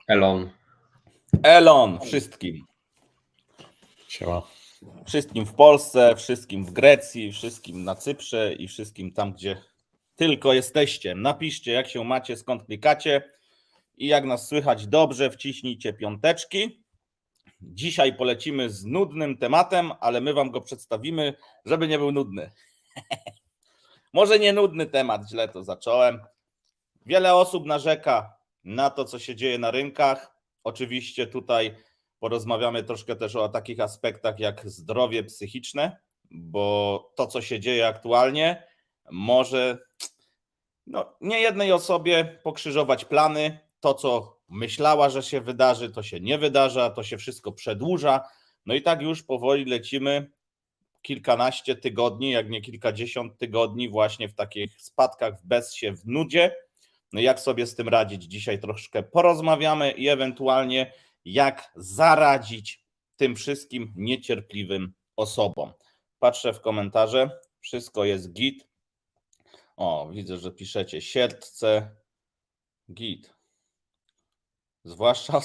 Elon. Elon wszystkim. Siema. Wszystkim w Polsce, wszystkim w Grecji, wszystkim na Cyprze i wszystkim tam, gdzie tylko jesteście. Napiszcie, jak się macie, skąd klikacie i jak nas słychać dobrze, wciśnijcie piąteczki. Dzisiaj polecimy z nudnym tematem, ale my wam go przedstawimy, żeby nie był nudny. Może nie nudny temat, źle to zacząłem. Wiele osób narzeka na to, co się dzieje na rynkach. Oczywiście tutaj porozmawiamy troszkę też o takich aspektach jak zdrowie psychiczne, bo to, co się dzieje aktualnie, może nie jednej osobie pokrzyżować plany. To, co myślała, że się wydarzy, to się nie wydarza, to się wszystko przedłuża. No i tak już powoli lecimy kilkanaście tygodni, jak nie kilkadziesiąt tygodni właśnie w takich spadkach w bezsie, w nudzie. No jak sobie z tym radzić? Dzisiaj troszkę porozmawiamy i ewentualnie jak zaradzić tym wszystkim niecierpliwym osobom. Patrzę w komentarze, wszystko jest git. O, widzę, że piszecie sierce, git. Zwłaszcza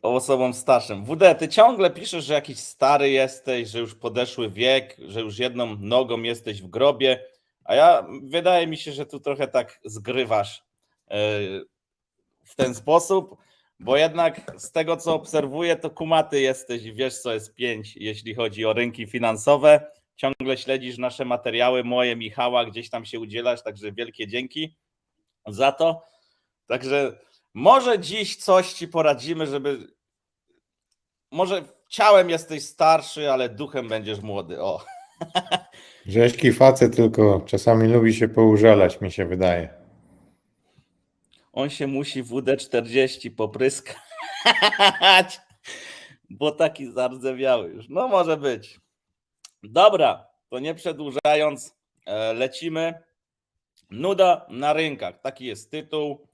osobom starszym. WD, ty ciągle piszesz, że jakiś stary jesteś, że już podeszły wiek, że już jedną nogą jesteś w grobie, a wydaje mi się, że tu trochę tak zgrywasz w ten sposób, bo jednak z tego, co obserwuję, to kumaty jesteś i wiesz, co jest 5, jeśli chodzi o rynki finansowe. Ciągle śledzisz nasze materiały, moje, Michała, gdzieś tam się udzielasz, także wielkie dzięki za to. Także może dziś coś ci poradzimy, żeby... Może ciałem jesteś starszy, ale duchem będziesz młody. O. Rzeźki facet, tylko czasami lubi się poużalać, mi się wydaje. On się musi WD-40 popryskać, bo taki zardzewiały już. No może być. Dobra, to nie przedłużając, lecimy. Nuda na rynkach, taki jest tytuł.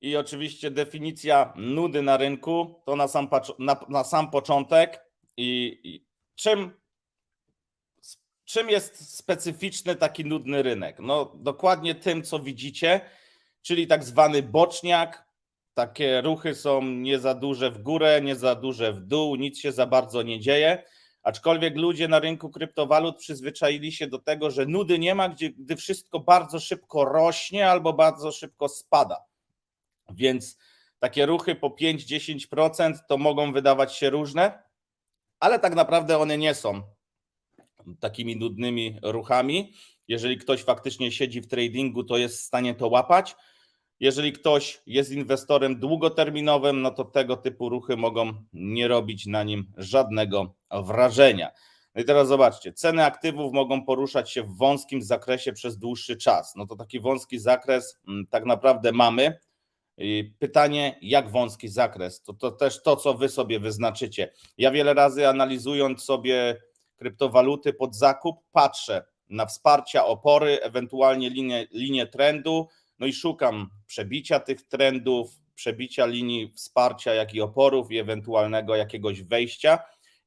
I oczywiście definicja nudy na rynku to na sam początek. I czym jest specyficzny taki nudny rynek? No dokładnie tym, co widzicie, czyli tak zwany boczniak. Takie ruchy są nie za duże w górę, nie za duże w dół, nic się za bardzo nie dzieje. Aczkolwiek ludzie na rynku kryptowalut przyzwyczaili się do tego, że nudy nie ma, gdy wszystko bardzo szybko rośnie albo bardzo szybko spada. Więc takie ruchy po 5-10% to mogą wydawać się różne, ale tak naprawdę one nie są takimi nudnymi ruchami. Jeżeli ktoś faktycznie siedzi w tradingu, to jest w stanie to łapać. Jeżeli ktoś jest inwestorem długoterminowym, no to tego typu ruchy mogą nie robić na nim żadnego wrażenia. No i teraz zobaczcie, ceny aktywów mogą poruszać się w wąskim zakresie przez dłuższy czas. No to taki wąski zakres tak naprawdę mamy. Pytanie, jak wąski zakres? To też to, co wy sobie wyznaczycie. Ja wiele razy analizując sobie kryptowaluty pod zakup, patrzę na wsparcia, opory, ewentualnie linię trendu, no i szukam przebicia tych trendów, przebicia linii wsparcia, jak i oporów i ewentualnego jakiegoś wejścia.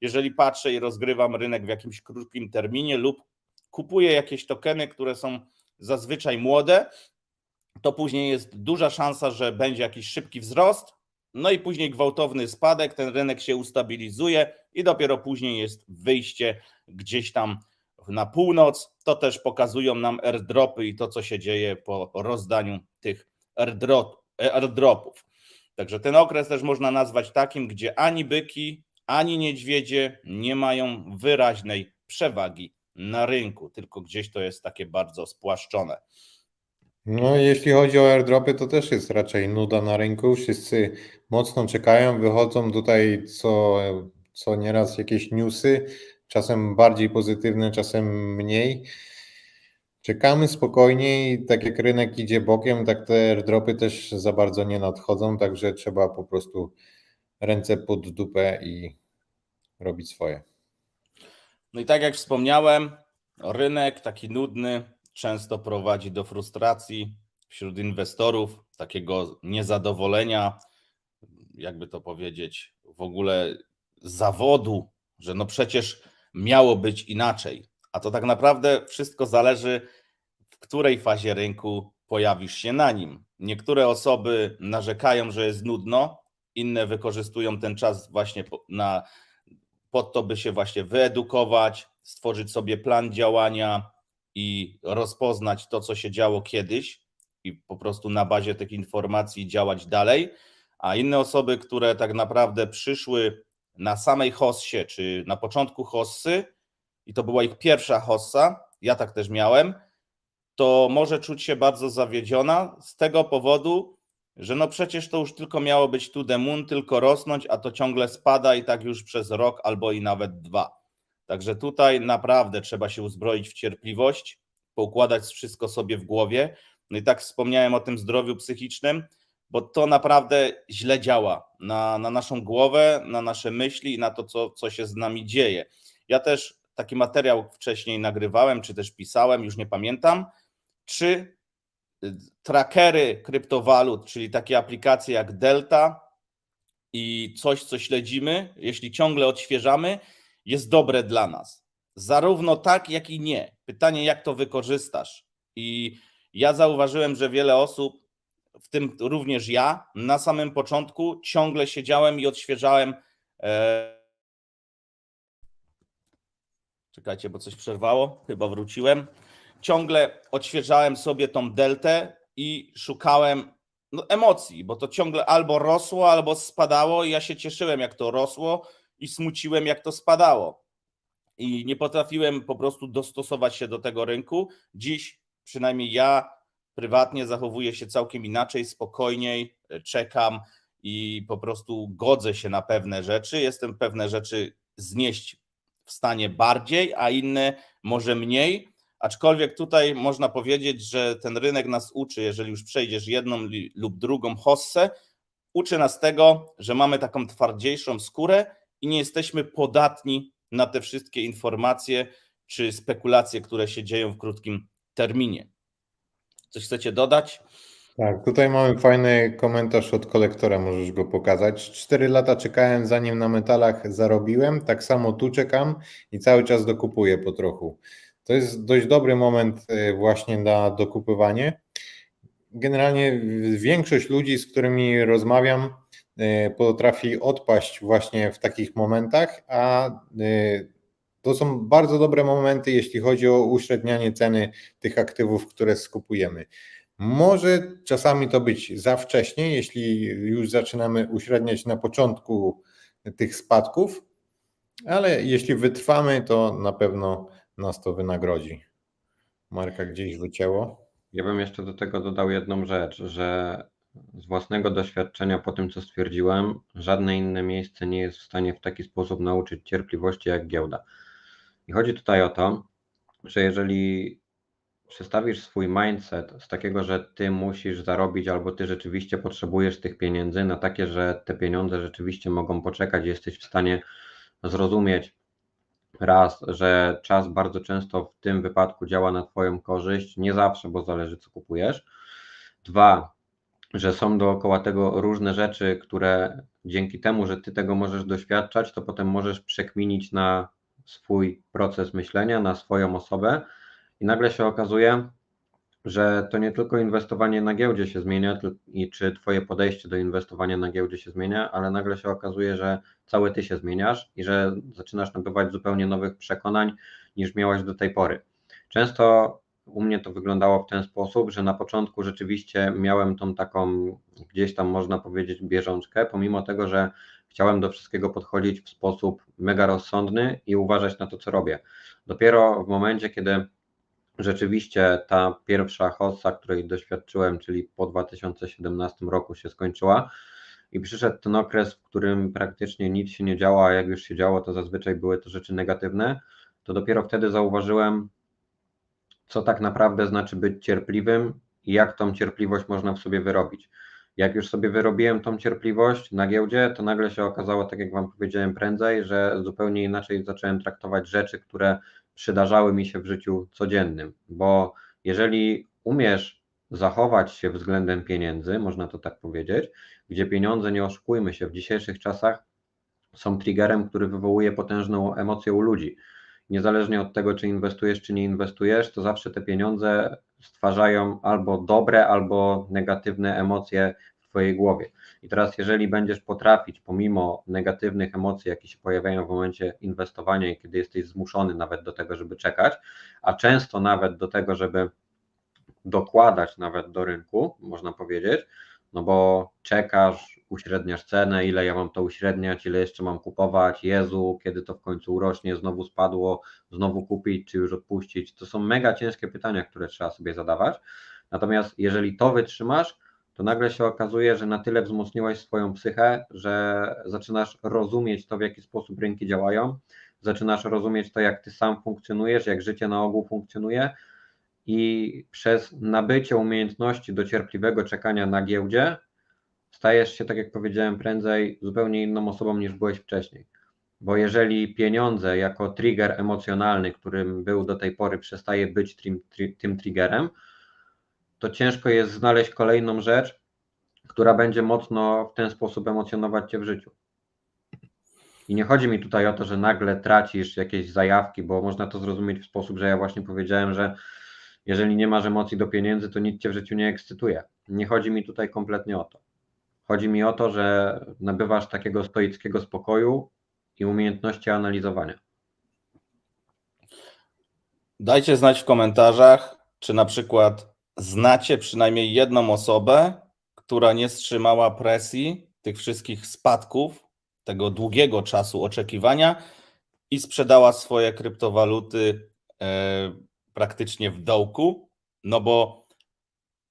Jeżeli patrzę i rozgrywam rynek w jakimś krótkim terminie lub kupuję jakieś tokeny, które są zazwyczaj młode, to później jest duża szansa, że będzie jakiś szybki wzrost, no i później gwałtowny spadek, ten rynek się ustabilizuje i dopiero później jest wyjście gdzieś tam na północ. To też pokazują nam airdropy i to, co się dzieje po rozdaniu tych airdropów. Także ten okres też można nazwać takim, gdzie ani byki, ani niedźwiedzie nie mają wyraźnej przewagi na rynku, tylko gdzieś to jest takie bardzo spłaszczone. No jeśli chodzi o airdropy, to też jest raczej nuda na rynku. Wszyscy mocno czekają, wychodzą tutaj co nieraz jakieś newsy, czasem bardziej pozytywne, czasem mniej. Czekamy spokojnie i tak jak rynek idzie bokiem, tak te airdropy też za bardzo nie nadchodzą, także trzeba po prostu ręce pod dupę i robić swoje. No i tak jak wspomniałem, rynek taki nudny często prowadzi do frustracji wśród inwestorów, takiego niezadowolenia, jakby to powiedzieć, w ogóle zawodu, że no przecież miało być inaczej. A to tak naprawdę wszystko zależy, w której fazie rynku pojawisz się na nim. Niektóre osoby narzekają, że jest nudno, inne wykorzystują ten czas właśnie po to, by się właśnie wyedukować, stworzyć sobie plan działania i rozpoznać to, co się działo kiedyś i po prostu na bazie tych informacji działać dalej, a inne osoby, które tak naprawdę przyszły na samej hossie, czy na początku hossy i to była ich pierwsza hossa, ja tak też miałem, to może czuć się bardzo zawiedziona z tego powodu, że no przecież to już tylko miało być to the moon, tylko rosnąć, a to ciągle spada i tak już przez rok albo i nawet 2. Także tutaj naprawdę trzeba się uzbroić w cierpliwość, poukładać wszystko sobie w głowie. No i tak wspomniałem o tym zdrowiu psychicznym, bo to naprawdę źle działa na naszą głowę, na nasze myśli i na to, co się z nami dzieje. Ja też taki materiał wcześniej nagrywałem, czy też pisałem, już nie pamiętam, czy trackery kryptowalut, czyli takie aplikacje jak Delta i coś, co śledzimy, jeśli ciągle odświeżamy, jest dobre dla nas. Zarówno tak, jak i nie. Pytanie, jak to wykorzystasz. I ja zauważyłem, że wiele osób, w tym również ja, na samym początku ciągle siedziałem i odświeżałem. Czekajcie, bo coś przerwało, chyba wróciłem. Ciągle odświeżałem sobie tą deltę i szukałem emocji, bo to ciągle albo rosło, albo spadało i ja się cieszyłem, jak to rosło i smuciłem, jak to spadało. I nie potrafiłem po prostu dostosować się do tego rynku. Dziś przynajmniej ja prywatnie zachowuję się całkiem inaczej, spokojniej, czekam i po prostu godzę się na pewne rzeczy. Jestem pewne rzeczy znieść w stanie bardziej, a inne może mniej. Aczkolwiek tutaj można powiedzieć, że ten rynek nas uczy, jeżeli już przejdziesz jedną lub drugą hossę, uczy nas tego, że mamy taką twardziejszą skórę i nie jesteśmy podatni na te wszystkie informacje czy spekulacje, które się dzieją w krótkim terminie. Coś chcecie dodać? Tak, tutaj mamy fajny komentarz od kolektora, możesz go pokazać. 4 lata czekałem, zanim na metalach zarobiłem, tak samo tu czekam i cały czas dokupuję po trochu. To jest dość dobry moment właśnie na dokupywanie. Generalnie większość ludzi, z którymi rozmawiam, potrafi odpaść właśnie w takich momentach, a to są bardzo dobre momenty, jeśli chodzi o uśrednianie ceny tych aktywów, które skupujemy. Może czasami to być za wcześnie, jeśli już zaczynamy uśredniać na początku tych spadków, ale jeśli wytrwamy, to na pewno nas to wynagrodzi. Marka gdzieś wycięło. Ja bym jeszcze do tego dodał jedną rzecz, że z własnego doświadczenia po tym, co stwierdziłem, żadne inne miejsce nie jest w stanie w taki sposób nauczyć cierpliwości jak giełda. I chodzi tutaj o to, że jeżeli przestawisz swój mindset z takiego, że ty musisz zarobić albo ty rzeczywiście potrzebujesz tych pieniędzy, na takie, że te pieniądze rzeczywiście mogą poczekać, jesteś w stanie zrozumieć raz, że czas bardzo często w tym wypadku działa na twoją korzyść, nie zawsze, bo zależy co kupujesz. Dwa, że są dookoła tego różne rzeczy, które dzięki temu, że ty tego możesz doświadczać, to potem możesz przekminić na swój proces myślenia, na swoją osobę i nagle się okazuje, że to nie tylko inwestowanie na giełdzie się zmienia i czy twoje podejście do inwestowania na giełdzie się zmienia, ale nagle się okazuje, że cały ty się zmieniasz i że zaczynasz nabywać zupełnie nowych przekonań niż miałeś do tej pory. Często u mnie to wyglądało w ten sposób, że na początku rzeczywiście miałem tą taką gdzieś tam można powiedzieć bieżączkę, pomimo tego, że chciałem do wszystkiego podchodzić w sposób mega rozsądny i uważać na to, co robię. Dopiero w momencie, kiedy rzeczywiście ta pierwsza hossa, której doświadczyłem, czyli po 2017 roku się skończyła i przyszedł ten okres, w którym praktycznie nic się nie działo, a jak już się działo, to zazwyczaj były to rzeczy negatywne, to dopiero wtedy zauważyłem, co tak naprawdę znaczy być cierpliwym i jak tą cierpliwość można w sobie wyrobić. Jak już sobie wyrobiłem tą cierpliwość na giełdzie, to nagle się okazało, tak jak Wam powiedziałem prędzej, że zupełnie inaczej zacząłem traktować rzeczy, które przydarzały mi się w życiu codziennym, bo jeżeli umiesz zachować się względem pieniędzy, można to tak powiedzieć, gdzie pieniądze, nie oszukujmy się, w dzisiejszych czasach są triggerem, który wywołuje potężną emocję u ludzi. Niezależnie od tego, czy inwestujesz, czy nie inwestujesz, to zawsze te pieniądze stwarzają albo dobre, albo negatywne emocje w twojej głowie. I teraz jeżeli będziesz potrafić pomimo negatywnych emocji, jakie się pojawiają w momencie inwestowania i kiedy jesteś zmuszony nawet do tego, żeby czekać, a często nawet do tego, żeby dokładać nawet do rynku, można powiedzieć, no bo czekasz, uśredniasz cenę, ile ja mam to uśredniać, ile jeszcze mam kupować, Jezu, kiedy to w końcu urośnie, znowu spadło, znowu kupić, czy już odpuścić. To są mega ciężkie pytania, które trzeba sobie zadawać. Natomiast jeżeli to wytrzymasz, to nagle się okazuje, że na tyle wzmocniłeś swoją psychę, że zaczynasz rozumieć to, w jaki sposób rynki działają, zaczynasz rozumieć to, jak ty sam funkcjonujesz, jak życie na ogół funkcjonuje, i przez nabycie umiejętności do cierpliwego czekania na giełdzie stajesz się, tak jak powiedziałem, prędzej zupełnie inną osobą niż byłeś wcześniej. Bo jeżeli pieniądze jako trigger emocjonalny, którym był do tej pory, przestaje być tym triggerem, to ciężko jest znaleźć kolejną rzecz, która będzie mocno w ten sposób emocjonować cię w życiu. I nie chodzi mi tutaj o to, że nagle tracisz jakieś zajawki, bo można to zrozumieć w sposób, że ja właśnie powiedziałem, że jeżeli nie masz emocji do pieniędzy, to nic cię w życiu nie ekscytuje. Nie chodzi mi tutaj kompletnie o to. Chodzi mi o to, że nabywasz takiego stoickiego spokoju i umiejętności analizowania. Dajcie znać w komentarzach, czy na przykład znacie przynajmniej jedną osobę, która nie wstrzymała presji tych wszystkich spadków, tego długiego czasu oczekiwania i sprzedała swoje kryptowaluty praktycznie w dołku, no bo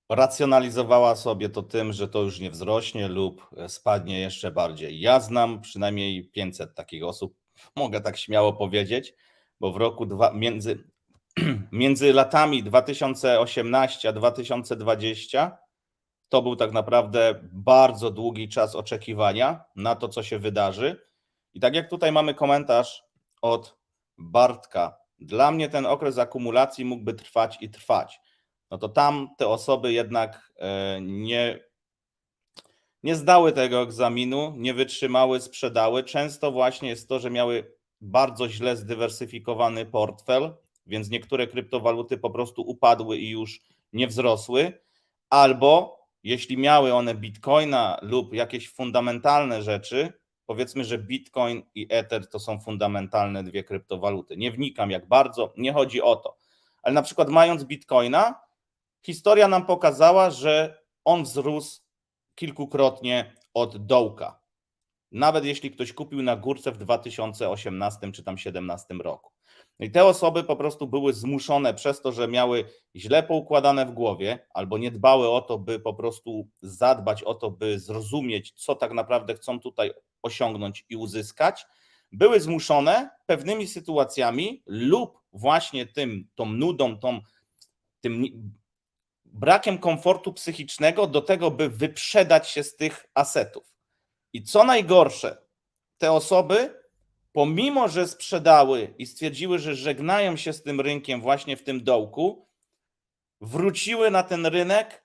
racjonalizowała sobie to tym, że to już nie wzrośnie lub spadnie jeszcze bardziej. Ja znam przynajmniej 500 takich osób, mogę tak śmiało powiedzieć, bo w roku między latami 2018 a 2020 to był tak naprawdę bardzo długi czas oczekiwania na to, co się wydarzy. I tak jak tutaj mamy komentarz od Bartka, dla mnie ten okres akumulacji mógłby trwać i trwać. No to tam te osoby jednak nie zdały tego egzaminu, nie wytrzymały, sprzedały. Często właśnie jest to, że miały bardzo źle zdywersyfikowany portfel, więc niektóre kryptowaluty po prostu upadły i już nie wzrosły, albo jeśli miały one Bitcoina lub jakieś fundamentalne rzeczy, powiedzmy, że Bitcoin i Ether to są fundamentalne dwie kryptowaluty. Nie wnikam jak bardzo, nie chodzi o to. Ale na przykład mając Bitcoina, historia nam pokazała, że on wzrósł kilkukrotnie od dołka. Nawet jeśli ktoś kupił na górce w 2018 czy tam 2017 roku. No i te osoby po prostu były zmuszone przez to, że miały źle poukładane w głowie albo nie dbały o to, by po prostu zadbać o to, by zrozumieć, co tak naprawdę chcą tutaj osiągnąć i uzyskać, były zmuszone pewnymi sytuacjami lub właśnie tą nudą, tym brakiem komfortu psychicznego do tego, by wyprzedać się z tych asetów. I co najgorsze, te osoby, pomimo że sprzedały i stwierdziły, że żegnają się z tym rynkiem właśnie w tym dołku, wróciły na ten rynek,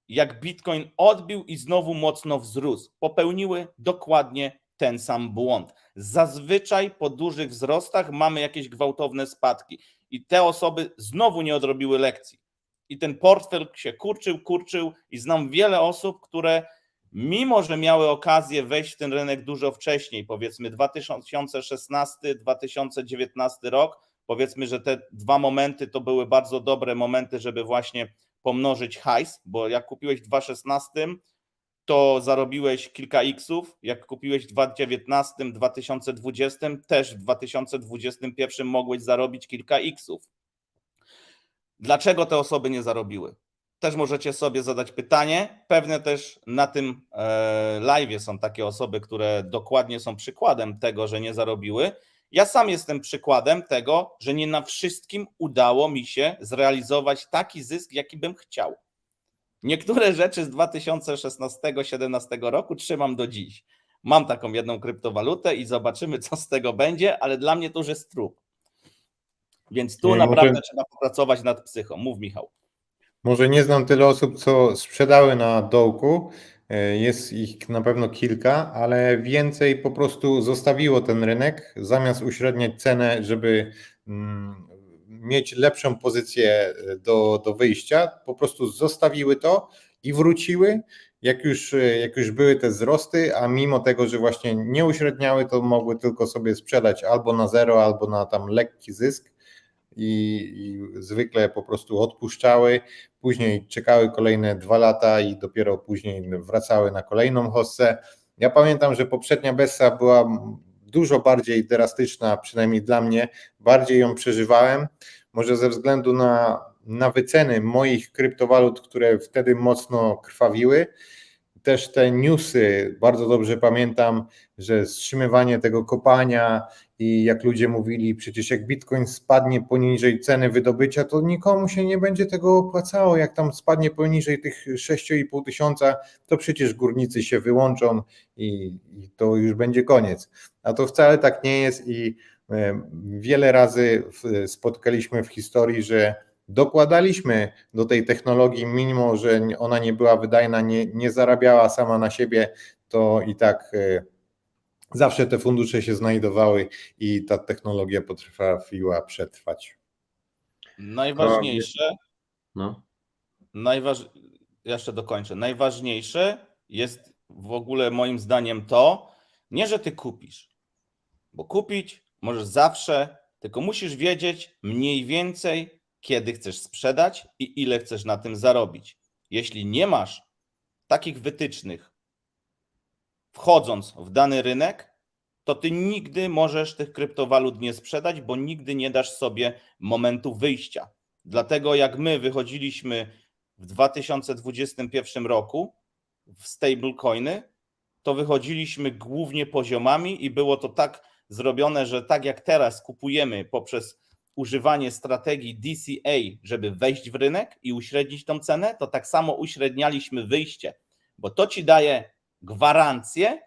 jak Bitcoin odbił i znowu mocno wzrósł. Popełniły dokładnie ten sam błąd. Zazwyczaj po dużych wzrostach mamy jakieś gwałtowne spadki i te osoby znowu nie odrobiły lekcji. I ten portfel się kurczył i znam wiele osób, które mimo że miały okazję wejść w ten rynek dużo wcześniej, powiedzmy 2016-2019 rok, powiedzmy, że te dwa momenty to były bardzo dobre momenty, żeby właśnie pomnożyć hajs, bo jak kupiłeś w 2016, to zarobiłeś kilka xów, jak kupiłeś w 2019, 2020, też w 2021 mogłeś zarobić kilka xów. Dlaczego te osoby nie zarobiły? Też możecie sobie zadać pytanie. Pewnie też na tym live'ie są takie osoby, które dokładnie są przykładem tego, że nie zarobiły. Ja sam jestem przykładem tego, że nie na wszystkim udało mi się zrealizować taki zysk, jaki bym chciał. Niektóre rzeczy z 2016-2017 roku trzymam do dziś. Mam taką jedną kryptowalutę i zobaczymy, co z tego będzie, ale dla mnie to już jest trup. Więc tu naprawdę trzeba popracować nad psychą. Mów, Michał. Może nie znam tyle osób, co sprzedały na dołku, jest ich na pewno kilka, ale więcej po prostu zostawiło ten rynek, zamiast uśredniać cenę, żeby mieć lepszą pozycję do wyjścia, po prostu zostawiły to i wróciły, jak już były te wzrosty, a mimo tego, że właśnie nie uśredniały, to mogły tylko sobie sprzedać albo na zero, albo na tam lekki zysk i zwykle po prostu odpuszczały, później czekały kolejne 2 lata i dopiero później wracały na kolejną hossę. Ja pamiętam, że poprzednia Bessa była dużo bardziej drastyczna, przynajmniej dla mnie, bardziej ją przeżywałem, może ze względu na wyceny moich kryptowalut, które wtedy mocno krwawiły. Też te newsy, bardzo dobrze pamiętam, że wstrzymywanie tego kopania i jak ludzie mówili, przecież jak Bitcoin spadnie poniżej ceny wydobycia, to nikomu się nie będzie tego opłacało. Jak tam spadnie poniżej tych 6,5 tysiąca, to przecież górnicy się wyłączą i to już będzie koniec. A to wcale tak nie jest i wiele razy spotkaliśmy w historii, że dokładaliśmy do tej technologii, mimo że ona nie była wydajna, nie zarabiała sama na siebie, to i tak zawsze te fundusze się znajdowały i ta technologia potrafiła przetrwać. Najważniejsze, No. jeszcze dokończę. Najważniejsze jest w ogóle moim zdaniem to, nie że ty kupisz, bo kupić możesz zawsze, tylko musisz wiedzieć mniej więcej, kiedy chcesz sprzedać i ile chcesz na tym zarobić. Jeśli nie masz takich wytycznych, wchodząc w dany rynek, to ty nigdy możesz tych kryptowalut nie sprzedać, bo nigdy nie dasz sobie momentu wyjścia. Dlatego jak my wychodziliśmy w 2021 roku w stablecoiny, to wychodziliśmy głównie poziomami i było to tak zrobione, że tak jak teraz kupujemy poprzez używanie strategii DCA, żeby wejść w rynek i uśrednić tą cenę, to tak samo uśrednialiśmy wyjście, bo to ci daje gwarancję,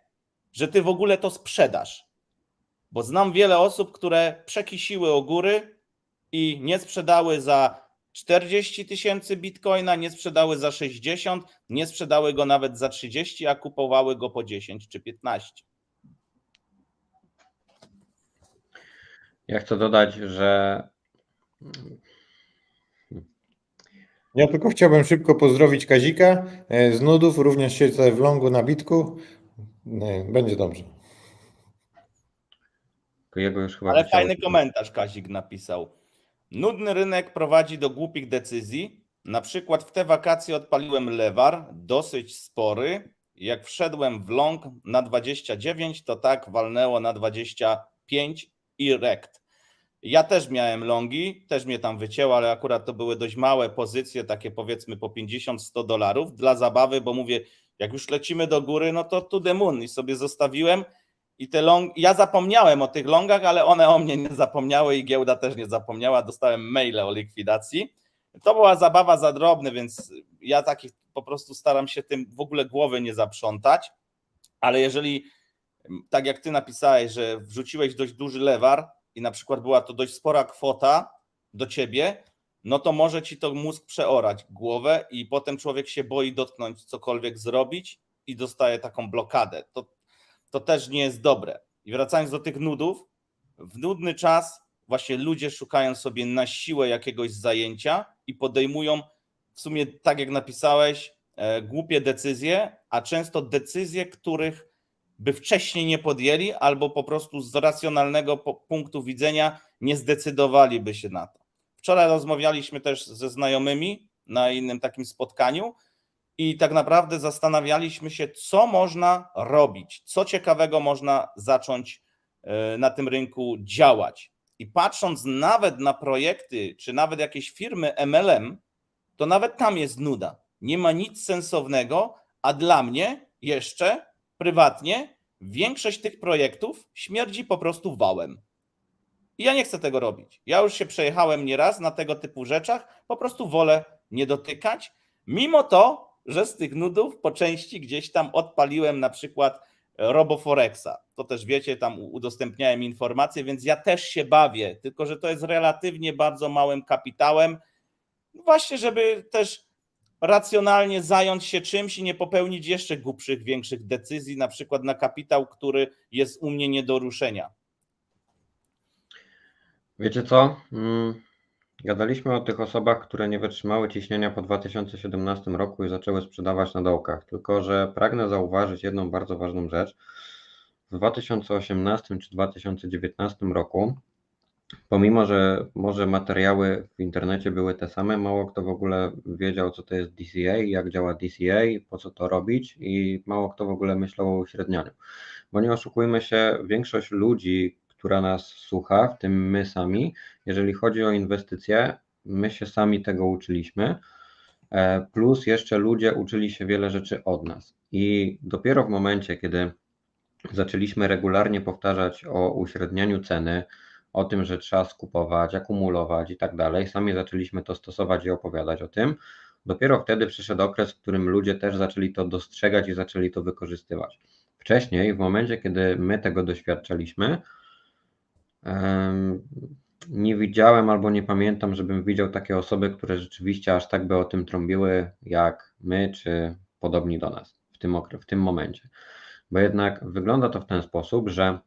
że ty w ogóle to sprzedasz. Bo znam wiele osób, które przekisiły o góry i nie sprzedały za 40 tysięcy bitcoina, nie sprzedały za 60, nie sprzedały go nawet za 30, a kupowały go po 10 czy 15. Ja chcę dodać, że Ja tylko chciałbym szybko pozdrowić Kazika z nudów, również siedzę w longu na bitku. Będzie dobrze. jego już chyba Ale wisiało. fajny komentarz Kazik napisał. Nudny rynek prowadzi do głupich decyzji. Na przykład w te wakacje odpaliłem lewar, dosyć spory. Jak wszedłem w long na 29, to tak walnęło na 25 i rekt. Ja też miałem longi, też mnie tam wycięło, ale akurat to były dość małe pozycje, takie powiedzmy po 50-100 dolarów dla zabawy, bo mówię, jak już lecimy do góry, no to to the moon i sobie zostawiłem. I te ja zapomniałem o tych longach, ale one o mnie nie zapomniały i giełda też nie zapomniała. Dostałem maile o likwidacji. To była zabawa za drobne, więc ja takich po prostu staram się tym w ogóle głowy nie zaprzątać. Ale jeżeli, tak jak ty napisałeś, że wrzuciłeś dość duży lewar i na przykład była to dość spora kwota do ciebie, no to może ci to mózg przeorać głowę i potem człowiek się boi dotknąć, cokolwiek zrobić i dostaje taką blokadę. To też nie jest dobre. I wracając do tych nudów, w nudny czas właśnie ludzie szukają sobie na siłę jakiegoś zajęcia i podejmują w sumie, tak jak napisałeś, głupie decyzje, a często decyzje, których by wcześniej nie podjęli albo po prostu z racjonalnego punktu widzenia nie zdecydowaliby się na to. Wczoraj rozmawialiśmy też ze znajomymi na innym takim spotkaniu i tak naprawdę zastanawialiśmy się, co można robić, co ciekawego można zacząć na tym rynku działać. I patrząc nawet na projekty, czy nawet jakieś firmy MLM, to nawet tam jest nuda. Nie ma nic sensownego, a dla mnie jeszcze prywatnie większość tych projektów śmierdzi po prostu wałem. I ja nie chcę tego robić. Ja już się przejechałem nieraz na tego typu rzeczach, po prostu wolę nie dotykać, mimo to, że z tych nudów po części gdzieś tam odpaliłem na przykład RoboForexa. To też wiecie, tam udostępniałem informacje, więc ja też się bawię, tylko że to jest relatywnie bardzo małym kapitałem, właśnie żeby też racjonalnie zająć się czymś i nie popełnić jeszcze głupszych, większych decyzji, na przykład na kapitał, który jest u mnie nie do ruszenia. Wiecie co? Gadaliśmy o tych osobach, które nie wytrzymały ciśnienia po 2017 roku i zaczęły sprzedawać na dołkach. Tylko że pragnę zauważyć jedną bardzo ważną rzecz. W 2018 czy 2019 roku, pomimo że może materiały w internecie były te same, mało kto w ogóle wiedział, co to jest DCA, jak działa DCA, po co to robić i mało kto w ogóle myślał o uśrednianiu. Bo nie oszukujmy się, większość ludzi, która nas słucha, w tym my sami, jeżeli chodzi o inwestycje, my się sami tego uczyliśmy, plus jeszcze ludzie uczyli się wiele rzeczy od nas. I dopiero w momencie, kiedy zaczęliśmy regularnie powtarzać o uśrednianiu ceny, o tym, że trzeba skupować, akumulować i tak dalej, sami zaczęliśmy to stosować i opowiadać o tym, dopiero wtedy przyszedł okres, w którym ludzie też zaczęli to dostrzegać i zaczęli to wykorzystywać. Wcześniej, w momencie, kiedy my tego doświadczaliśmy, nie widziałem albo nie pamiętam, żebym widział takie osoby, które rzeczywiście aż tak by o tym trąbiły jak my, czy podobni do nas w tym momencie. Bo jednak wygląda to w ten sposób, że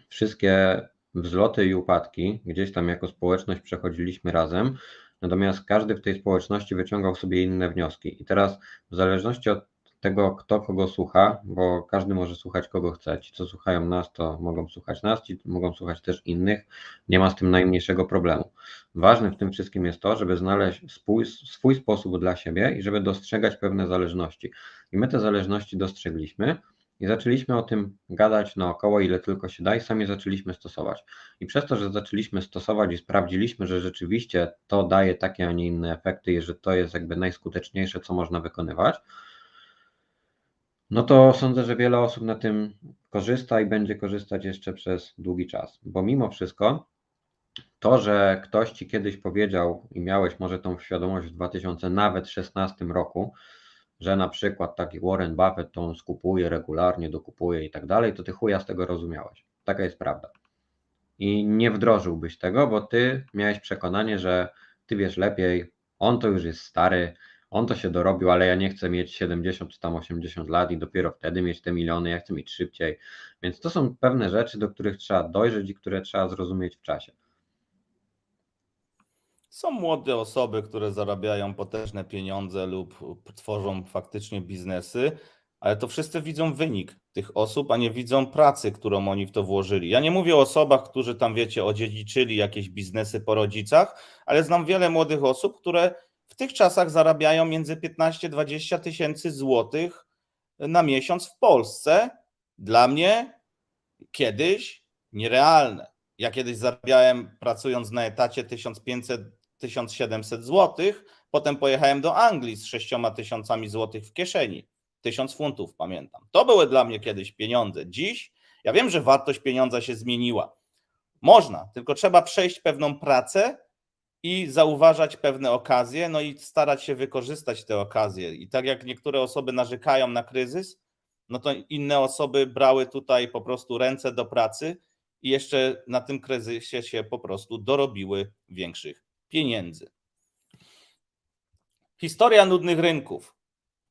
wszystkie wzloty i upadki gdzieś tam jako społeczność przechodziliśmy razem, natomiast każdy w tej społeczności wyciągał sobie inne wnioski. I teraz w zależności od tego, kto kogo słucha, bo każdy może słuchać kogo chce. Ci, co słuchają nas, to mogą słuchać nas, ci mogą słuchać też innych. Nie ma z tym najmniejszego problemu. Ważne w tym wszystkim jest to, żeby znaleźć swój sposób dla siebie i żeby dostrzegać pewne zależności. I my te zależności dostrzegliśmy i zaczęliśmy o tym gadać naokoło, ile tylko się da, i sami zaczęliśmy stosować. I przez to, że zaczęliśmy stosować i sprawdziliśmy, że rzeczywiście to daje takie, a nie inne efekty i że to jest jakby najskuteczniejsze, co można wykonywać, no to sądzę, że wiele osób na tym korzysta i będzie korzystać jeszcze przez długi czas. Bo mimo wszystko to, że ktoś ci kiedyś powiedział i miałeś może tą świadomość w 2016 roku, że na przykład taki Warren Buffett to on skupuje regularnie, dokupuje i tak dalej, to ty chuja z tego rozumiałeś. Taka jest prawda. I nie wdrożyłbyś tego, bo ty miałeś przekonanie, że ty wiesz lepiej, on to już jest stary, on to się dorobił, ale ja nie chcę mieć 70 czy tam 80 lat i dopiero wtedy mieć te miliony, ja chcę mieć szybciej. Więc to są pewne rzeczy, do których trzeba dojrzeć i które trzeba zrozumieć w czasie. Są młode osoby, które zarabiają potężne pieniądze lub tworzą faktycznie biznesy, ale to wszyscy widzą wynik tych osób, a nie widzą pracy, którą oni w to włożyli. Ja nie mówię o osobach, którzy tam, wiecie, odziedziczyli jakieś biznesy po rodzicach, ale znam wiele młodych osób, które w tych czasach zarabiają między 15-20 tysięcy złotych na miesiąc w Polsce. Dla mnie kiedyś nierealne. Ja kiedyś zarabiałem, pracując na etacie, 1500-1700 złotych, potem pojechałem do Anglii z 6000 złotych w kieszeni. 1000 funtów, pamiętam. To były dla mnie kiedyś pieniądze. Dziś ja wiem, że wartość pieniądza się zmieniła. Można, tylko trzeba przejść pewną pracę i zauważać pewne okazje, no i starać się wykorzystać te okazje. I tak jak niektóre osoby narzekają na kryzys, no to inne osoby brały tutaj po prostu ręce do pracy i jeszcze na tym kryzysie się po prostu dorobiły większych pieniędzy. Historia nudnych rynków.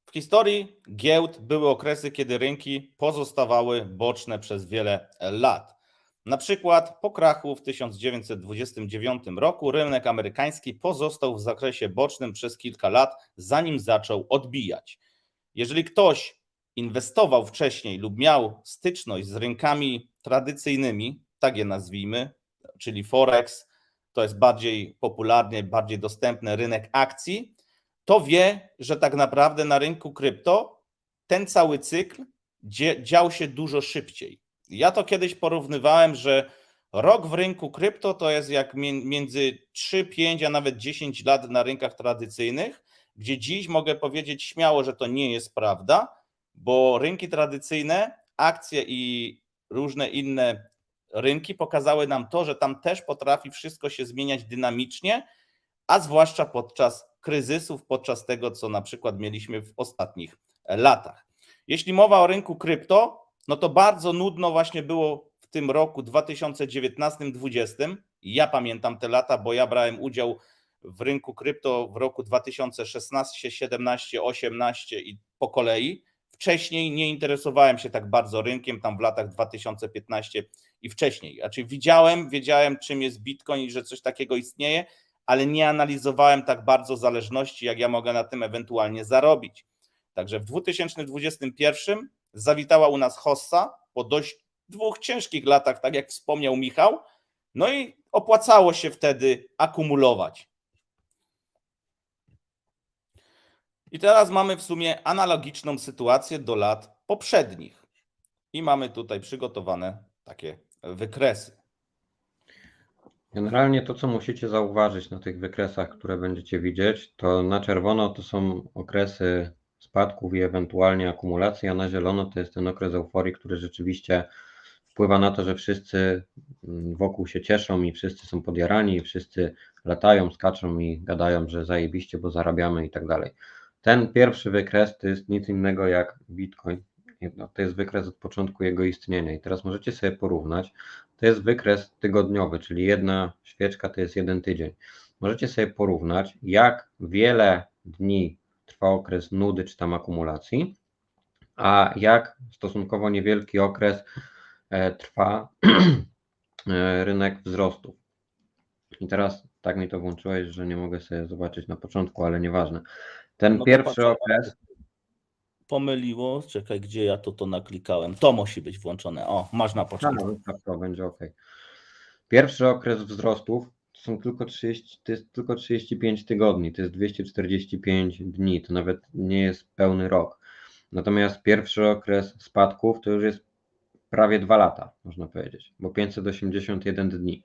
W historii giełd były okresy, kiedy rynki pozostawały boczne przez wiele lat. Na przykład po krachu w 1929 roku rynek amerykański pozostał w zakresie bocznym przez kilka lat, zanim zaczął odbijać. Jeżeli ktoś inwestował wcześniej lub miał styczność z rynkami tradycyjnymi, tak je nazwijmy, czyli Forex, to jest bardziej popularny, bardziej dostępny rynek akcji, to wie, że tak naprawdę na rynku krypto ten cały cykl dział się dużo szybciej. Ja to kiedyś porównywałem, że rok w rynku krypto to jest jak między 3, 5, a nawet 10 lat na rynkach tradycyjnych, gdzie dziś mogę powiedzieć śmiało, że to nie jest prawda, bo rynki tradycyjne, akcje i różne inne rynki pokazały nam to, że tam też potrafi wszystko się zmieniać dynamicznie, a zwłaszcza podczas kryzysów, podczas tego, co na przykład mieliśmy w ostatnich latach. Jeśli mowa o rynku krypto, no to bardzo nudno właśnie było w tym roku 2019-2020. Ja pamiętam te lata, bo ja brałem udział w rynku krypto w roku 2016, 17, 18 i po kolei. Wcześniej nie interesowałem się tak bardzo rynkiem, tam w latach 2015 i wcześniej. Znaczy wiedziałem czym jest Bitcoin i że coś takiego istnieje, ale nie analizowałem tak bardzo zależności, jak ja mogę na tym ewentualnie zarobić. Także w 2021 zawitała u nas hossa po dość 2 ciężkich latach, tak jak wspomniał Michał, no i opłacało się wtedy akumulować. I teraz mamy w sumie analogiczną sytuację do lat poprzednich. I mamy tutaj przygotowane takie wykresy. Generalnie to, co musicie zauważyć na tych wykresach, które będziecie widzieć, to na czerwono to są okresy spadków i ewentualnie akumulacji, a na zielono to jest ten okres euforii, który rzeczywiście wpływa na to, że wszyscy wokół się cieszą i wszyscy są podjarani i wszyscy latają, skaczą i gadają, że zajebiście, bo zarabiamy i tak dalej. Ten pierwszy wykres to jest nic innego jak Bitcoin. To jest wykres od początku jego istnienia i teraz możecie sobie porównać. To jest wykres tygodniowy, czyli jedna świeczka to jest 1 tydzień. Możecie sobie porównać, jak wiele dni trwa okres nudy czy tam akumulacji, a jak stosunkowo niewielki okres trwa rynek wzrostów. I teraz tak mi to włączyłeś, że nie mogę sobie zobaczyć na początku, ale nieważne. Ten pierwszy okres. Pomyliło, czekaj, gdzie ja to naklikałem. To musi być włączone. O, masz na początku. Tak, to będzie ok. Pierwszy okres wzrostów to jest tylko 35 tygodni, to jest 245 dni, to nawet nie jest pełny rok. Natomiast pierwszy okres spadków to już jest prawie 2 lata, można powiedzieć, bo 581 dni.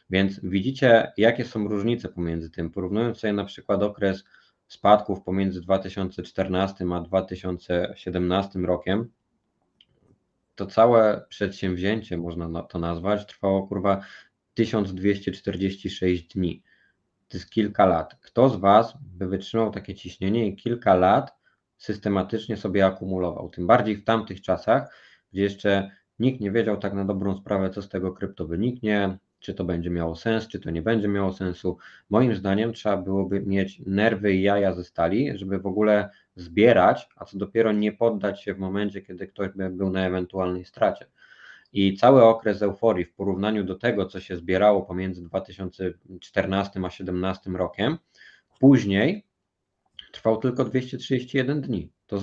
Więc widzicie, jakie są różnice pomiędzy tym. Porównując sobie na przykład okres spadków pomiędzy 2014 a 2017 rokiem, to całe przedsięwzięcie, można to nazwać, trwało 1246 dni. To jest kilka lat. Kto z Was by wytrzymał takie ciśnienie i kilka lat systematycznie sobie akumulował? Tym bardziej w tamtych czasach, gdzie jeszcze nikt nie wiedział tak na dobrą sprawę, co z tego krypto wyniknie, czy to będzie miało sens, czy to nie będzie miało sensu. Moim zdaniem trzeba byłoby mieć nerwy i jaja ze stali, żeby w ogóle zbierać, a co dopiero nie poddać się w momencie, kiedy ktoś by był na ewentualnej stracie. I cały okres euforii w porównaniu do tego, co się zbierało pomiędzy 2014 a 2017 rokiem, później trwał tylko 231 dni. To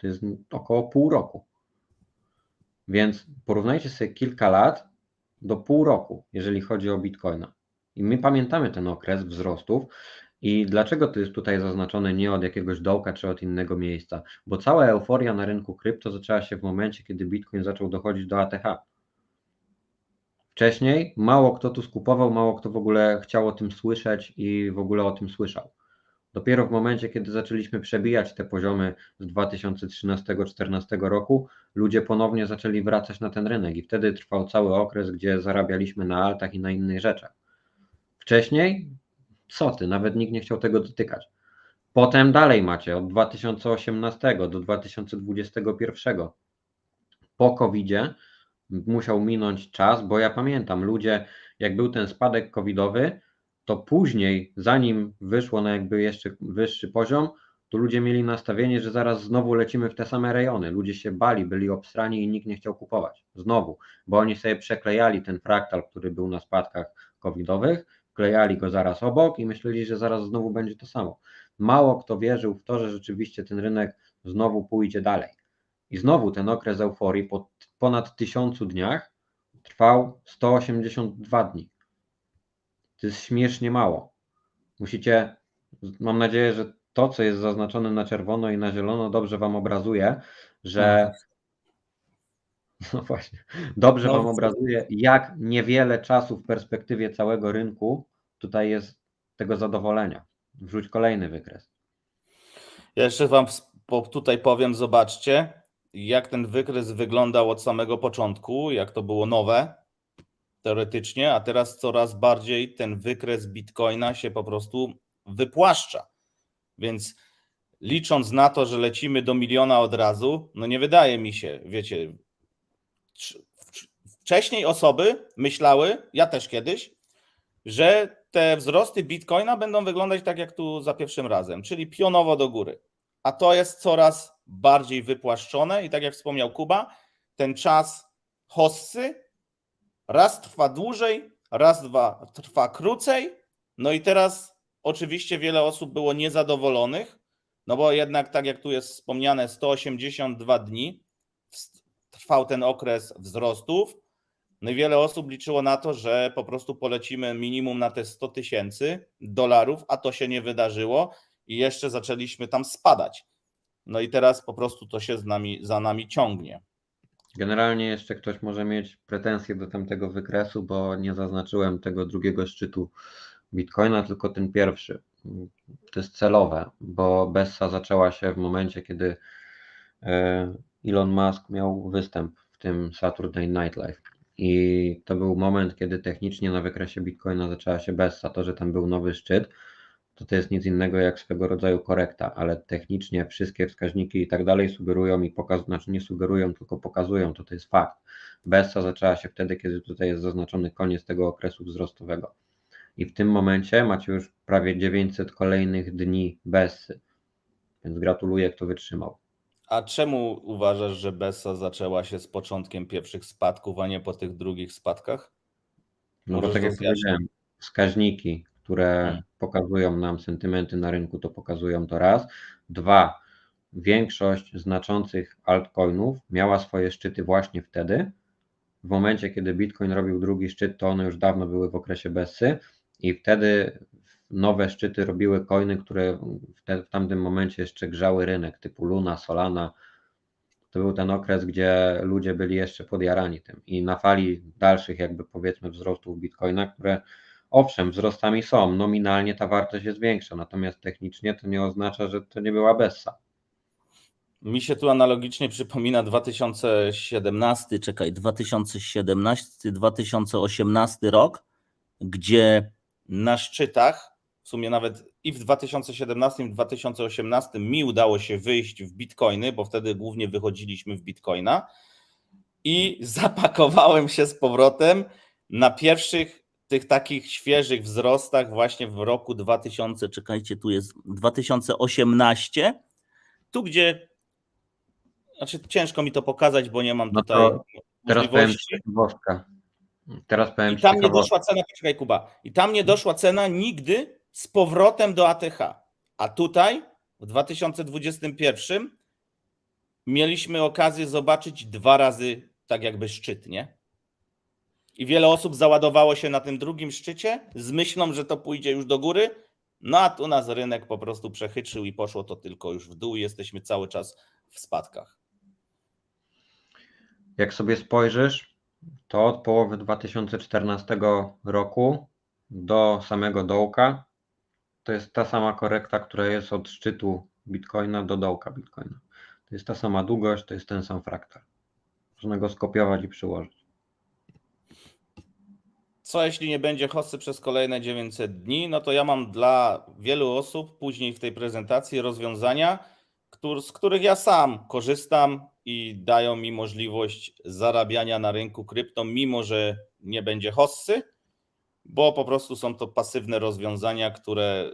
jest około pół roku. Więc porównajcie sobie kilka lat do pół roku, jeżeli chodzi o Bitcoina. I my pamiętamy ten okres wzrostów. I dlaczego to jest tutaj zaznaczone nie od jakiegoś dołka czy od innego miejsca? Bo cała euforia na rynku krypto zaczęła się w momencie, kiedy Bitcoin zaczął dochodzić do ATH. Wcześniej mało kto tu skupował, mało kto w ogóle chciał o tym słyszeć i w ogóle o tym słyszał. Dopiero w momencie, kiedy zaczęliśmy przebijać te poziomy z 2013-2014 roku, ludzie ponownie zaczęli wracać na ten rynek i wtedy trwał cały okres, gdzie zarabialiśmy na altach i na innych rzeczach. Wcześniej, nawet nikt nie chciał tego dotykać. Potem dalej macie od 2018 do 2021. Po COVID-zie musiał minąć czas, bo ja pamiętam, ludzie, jak był ten spadek covidowy, to później, zanim wyszło na jakby jeszcze wyższy poziom, to ludzie mieli nastawienie, że zaraz znowu lecimy w te same rejony. Ludzie się bali, byli obstrani i nikt nie chciał kupować. Znowu, bo oni sobie przeklejali ten fraktal, który był na spadkach covidowych, klejali go zaraz obok i myśleli, że zaraz znowu będzie to samo. Mało kto wierzył w to, że rzeczywiście ten rynek znowu pójdzie dalej. I znowu ten okres euforii po ponad 1000 dniach trwał 182 dni. To jest śmiesznie mało. Mam nadzieję, że to, co jest zaznaczone na czerwono i na zielono, dobrze Wam obrazuje, że no właśnie, dobrze Wam obrazuje, jak niewiele czasu w perspektywie całego rynku tutaj jest tego zadowolenia. Wrzuć kolejny wykres. Ja jeszcze Wam tutaj powiem, zobaczcie, jak ten wykres wyglądał od samego początku, jak to było nowe, teoretycznie, a teraz coraz bardziej ten wykres Bitcoina się po prostu wypłaszcza. Więc licząc na to, że lecimy do 1 000 000 od razu, no nie wydaje mi się, wiecie, wcześniej osoby myślały, ja też kiedyś, że te wzrosty Bitcoina będą wyglądać tak jak tu za pierwszym razem, czyli pionowo do góry. A to jest coraz bardziej wypłaszczone i tak jak wspomniał Kuba, ten czas hossy raz trwa dłużej, raz trwa krócej, no i teraz oczywiście wiele osób było niezadowolonych, no bo jednak, tak jak tu jest wspomniane, 182 dni trwał ten okres wzrostów. No i wiele osób liczyło na to, że po prostu polecimy minimum na te $100,000, a to się nie wydarzyło i jeszcze zaczęliśmy tam spadać. No i teraz po prostu to się za nami ciągnie. Generalnie jeszcze ktoś może mieć pretensje do tamtego wykresu, bo nie zaznaczyłem tego drugiego szczytu Bitcoina, tylko ten pierwszy. To jest celowe, bo Bessa zaczęła się w momencie, kiedy Elon Musk miał występ w tym Saturday Night Live. I to był moment, kiedy technicznie na wykresie Bitcoina zaczęła się Bessa. To, że tam był nowy szczyt, to jest nic innego jak swego rodzaju korekta, ale technicznie wszystkie wskaźniki i tak dalej sugerują i znaczy nie sugerują, tylko pokazują, to jest fakt. Bessa zaczęła się wtedy, kiedy tutaj jest zaznaczony koniec tego okresu wzrostowego. I w tym momencie macie już prawie 900 kolejnych dni Bessy, więc gratuluję, kto wytrzymał. A czemu uważasz, że Bessa zaczęła się z początkiem pierwszych spadków, a nie po tych drugich spadkach? No bo Możesz tak jak rozjaśnić? powiedziałem, wskaźniki, które pokazują nam sentymenty na rynku, to pokazują to raz. Dwa, większość znaczących altcoinów miała swoje szczyty właśnie wtedy. W momencie, kiedy Bitcoin robił drugi szczyt, to one już dawno były w okresie Bessy i wtedy nowe szczyty robiły coiny, które w tamtym momencie jeszcze grzały rynek, typu Luna, Solana. To był ten okres, gdzie ludzie byli jeszcze podjarani tym i na fali dalszych jakby powiedzmy wzrostów Bitcoina, które owszem wzrostami są, nominalnie ta wartość jest większa, natomiast technicznie to nie oznacza, że to nie była Bessa. Mi się tu analogicznie przypomina 2017-2018 rok, gdzie na szczytach, w sumie nawet i w 2017 i w 2018 mi udało się wyjść w bitcoiny, bo wtedy głównie wychodziliśmy w bitcoina i zapakowałem się z powrotem na pierwszych tych takich świeżych wzrostach właśnie w roku 2000, czekajcie, tu jest 2018, tu gdzie, znaczy ciężko mi to pokazać, bo nie mam No tutaj to teraz powiem możliwości. ciekawostka. Teraz powiem I tam nie ciekawostka. doszła cena, poczekaj Kuba, i tam nie doszła cena nigdy z powrotem do ATH. A tutaj w 2021 mieliśmy okazję zobaczyć 2 razy tak jakby szczyt, nie? I wiele osób załadowało się na tym drugim szczycie z myślą, że to pójdzie już do góry, no a tu nas rynek po prostu przechytrzył i poszło to tylko już w dół i jesteśmy cały czas w spadkach. Jak sobie spojrzysz, to od połowy 2014 roku do samego dołka to jest ta sama korekta, która jest od szczytu Bitcoina do dołka Bitcoina. To jest ta sama długość, to jest ten sam fraktal. Można go skopiować i przyłożyć. Co jeśli nie będzie hossy przez kolejne 900 dni? No to ja mam dla wielu osób później w tej prezentacji rozwiązania, z których ja sam korzystam i dają mi możliwość zarabiania na rynku krypto, mimo że nie będzie hossy, bo po prostu są to pasywne rozwiązania, które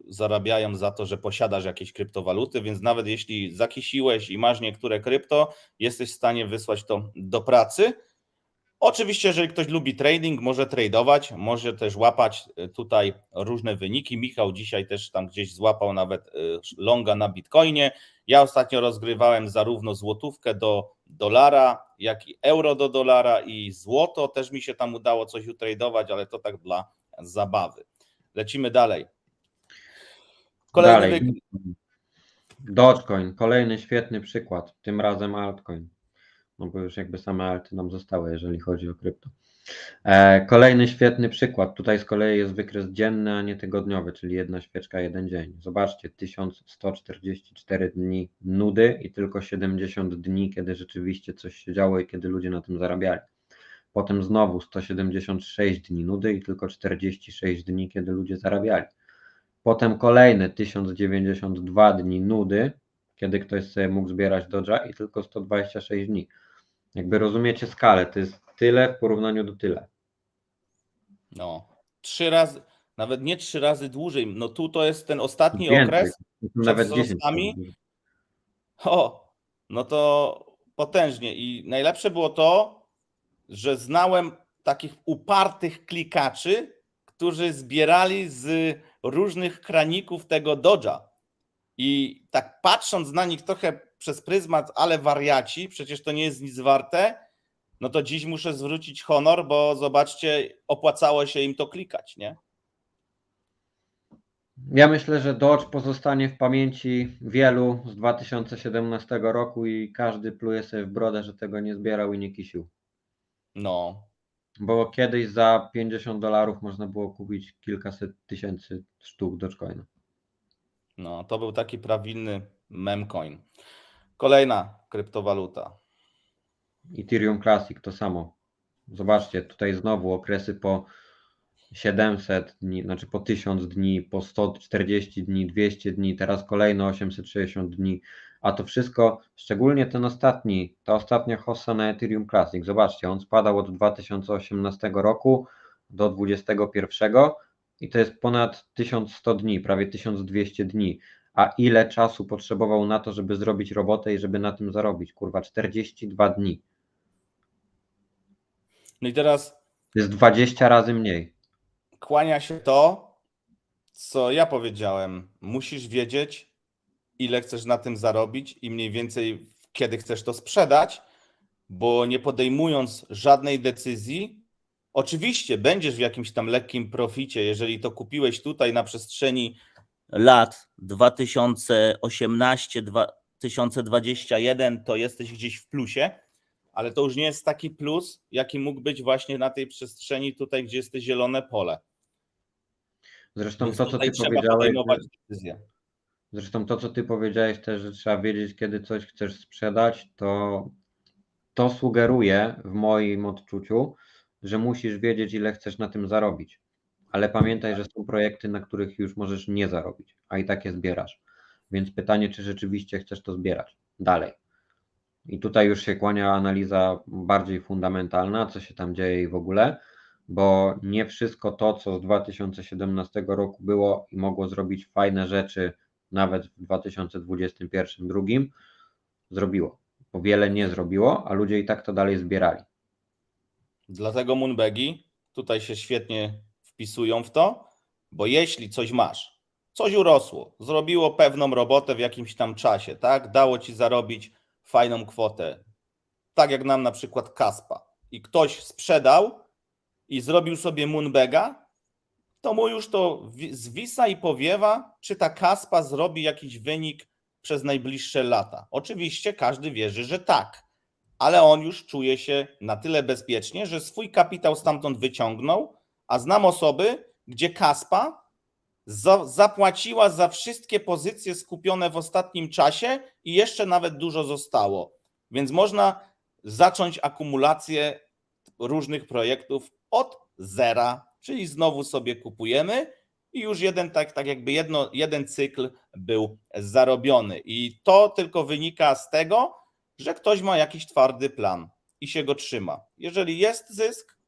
zarabiają za to, że posiadasz jakieś kryptowaluty, więc nawet jeśli zakisiłeś i masz niektóre krypto, jesteś w stanie wysłać to do pracy. Oczywiście, jeżeli ktoś lubi trading, może tradować, może też łapać tutaj różne wyniki. Michał dzisiaj też tam gdzieś złapał nawet longa na Bitcoinie. Ja ostatnio rozgrywałem zarówno złotówkę do dolara, jak i euro do dolara i złoto. Też mi się tam udało coś utradować, ale to tak dla zabawy. Lecimy dalej. Dalej. Dogecoin, kolejny świetny przykład, tym razem altcoin. No bo już jakby same alty nam zostały, jeżeli chodzi o krypto. Kolejny świetny przykład. Tutaj z kolei jest wykres dzienny, a nie tygodniowy, czyli jedna świeczka, jeden dzień. Zobaczcie, 1144 dni nudy i tylko 70 dni, kiedy rzeczywiście coś się działo i kiedy ludzie na tym zarabiali. Potem znowu 176 dni nudy i tylko 46 dni, kiedy ludzie zarabiali. Potem kolejne 1092 dni nudy, kiedy ktoś sobie mógł zbierać Doge'a i tylko 126 dni. Jakby rozumiecie skalę, to jest tyle w porównaniu do tyle. No, 3 razy, nawet nie 3 razy dłużej. No tu to jest ten ostatni Więcej, okres przed nawet 10 wzrostami. razy. O, no to potężnie. I najlepsze było to, że znałem takich upartych klikaczy, którzy zbierali z różnych kraników tego Dodge'a. I tak patrząc na nich trochę przez pryzmat, ale wariaci, przecież to nie jest nic warte, no to dziś muszę zwrócić honor, bo zobaczcie, opłacało się im to klikać, nie? Ja myślę, że Dodge pozostanie w pamięci wielu z 2017 roku i każdy pluje sobie w brodę, że tego nie zbierał i nie kisił. No, Bo kiedyś za $50 można było kupić kilkaset tysięcy sztuk Dogecoina. no, to był taki prawilny memcoin. Kolejna kryptowaluta. Ethereum Classic to samo. Zobaczcie, tutaj znowu okresy po 700 dni, znaczy po 1000 dni, po 140 dni, 200 dni, teraz kolejne 860 dni, a to wszystko, szczególnie ta ostatnia hossa na Ethereum Classic, zobaczcie, on spadał od 2018 roku do 2021 i to jest ponad 1100 dni, prawie 1200 dni, a ile czasu potrzebował na to, żeby zrobić robotę i żeby na tym zarobić, kurwa, 42 dni. No i teraz To jest 20 razy mniej. kłania się to, co ja powiedziałem. Musisz wiedzieć, ile chcesz na tym zarobić i mniej więcej kiedy chcesz to sprzedać, bo nie podejmując żadnej decyzji, oczywiście będziesz w jakimś tam lekkim proficie, jeżeli to kupiłeś tutaj na przestrzeni lat 2018-2021, to jesteś gdzieś w plusie, ale to już nie jest taki plus, jaki mógł być właśnie na tej przestrzeni tutaj, gdzie jest to zielone pole. Zresztą Więc to, co tutaj ty trzeba powiedziałeś, podejmować decyzję. Zresztą to, co ty powiedziałeś też, że trzeba wiedzieć, kiedy coś chcesz sprzedać, to sugeruje w moim odczuciu, że musisz wiedzieć, ile chcesz na tym zarobić. Ale pamiętaj, że są projekty, na których już możesz nie zarobić, a i tak je zbierasz. Więc pytanie, czy rzeczywiście chcesz to zbierać dalej. I tutaj już się kłania analiza bardziej fundamentalna, co się tam dzieje i w ogóle, bo nie wszystko to, co z 2017 roku było i mogło zrobić fajne rzeczy nawet w 2021-2022 zrobiło. Bo wiele nie zrobiło, a ludzie i tak to dalej zbierali. Dlatego Moonbagi tutaj się świetnie wpisują w to, bo jeśli coś masz, coś urosło, zrobiło pewną robotę w jakimś tam czasie, tak, dało ci zarobić fajną kwotę, tak jak nam na przykład Kaspa, i ktoś sprzedał i zrobił sobie Moonbaga, to mu już to zwisa i powiewa, czy ta Kaspa zrobi jakiś wynik przez najbliższe lata. Oczywiście każdy wierzy, że tak, ale on już czuje się na tyle bezpiecznie, że swój kapitał stamtąd wyciągnął, a znam osoby, gdzie Kaspa zapłaciła za wszystkie pozycje skupione w ostatnim czasie i jeszcze nawet dużo zostało. Więc można zacząć akumulację różnych projektów od zera, czyli znowu sobie kupujemy i już jeden cykl był zarobiony. I to tylko wynika z tego, że ktoś ma jakiś twardy plan i się go trzyma. Jeżeli jest zysk,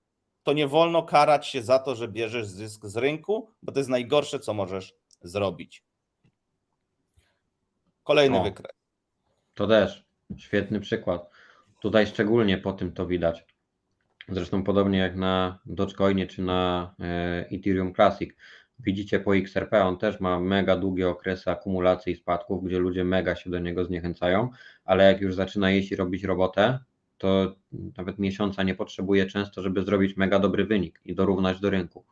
to nie wolno karać się za to, że bierzesz zysk z rynku, bo to jest najgorsze, co możesz zrobić. Kolejny wykres. To też świetny przykład. Tutaj szczególnie po tym to widać. Zresztą podobnie jak na Dogecoinie czy na Ethereum Classic. Widzicie po XRP, on też ma mega długie okresy akumulacji i spadków, gdzie ludzie mega się do niego zniechęcają, ale jak już zaczyna jeść i robić robotę, to nawet miesiąca nie potrzebuje często, żeby zrobić mega dobry wynik i dorównać do rynku.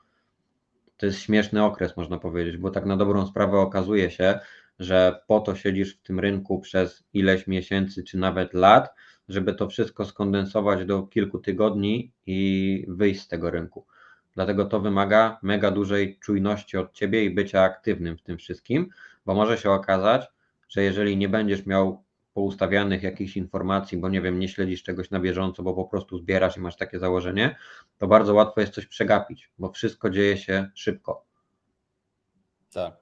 To jest śmieszny okres, można powiedzieć, bo tak na dobrą sprawę okazuje się, że po to siedzisz w tym rynku przez ileś miesięcy czy nawet lat, żeby to wszystko skondensować do kilku tygodni i wyjść z tego rynku. Dlatego to wymaga mega dużej czujności od ciebie i bycia aktywnym w tym wszystkim, bo może się okazać, że jeżeli nie będziesz miał poustawianych jakichś informacji, bo nie wiem, nie śledzisz czegoś na bieżąco, bo po prostu zbierasz i masz takie założenie, to bardzo łatwo jest coś przegapić, bo wszystko dzieje się szybko. Tak.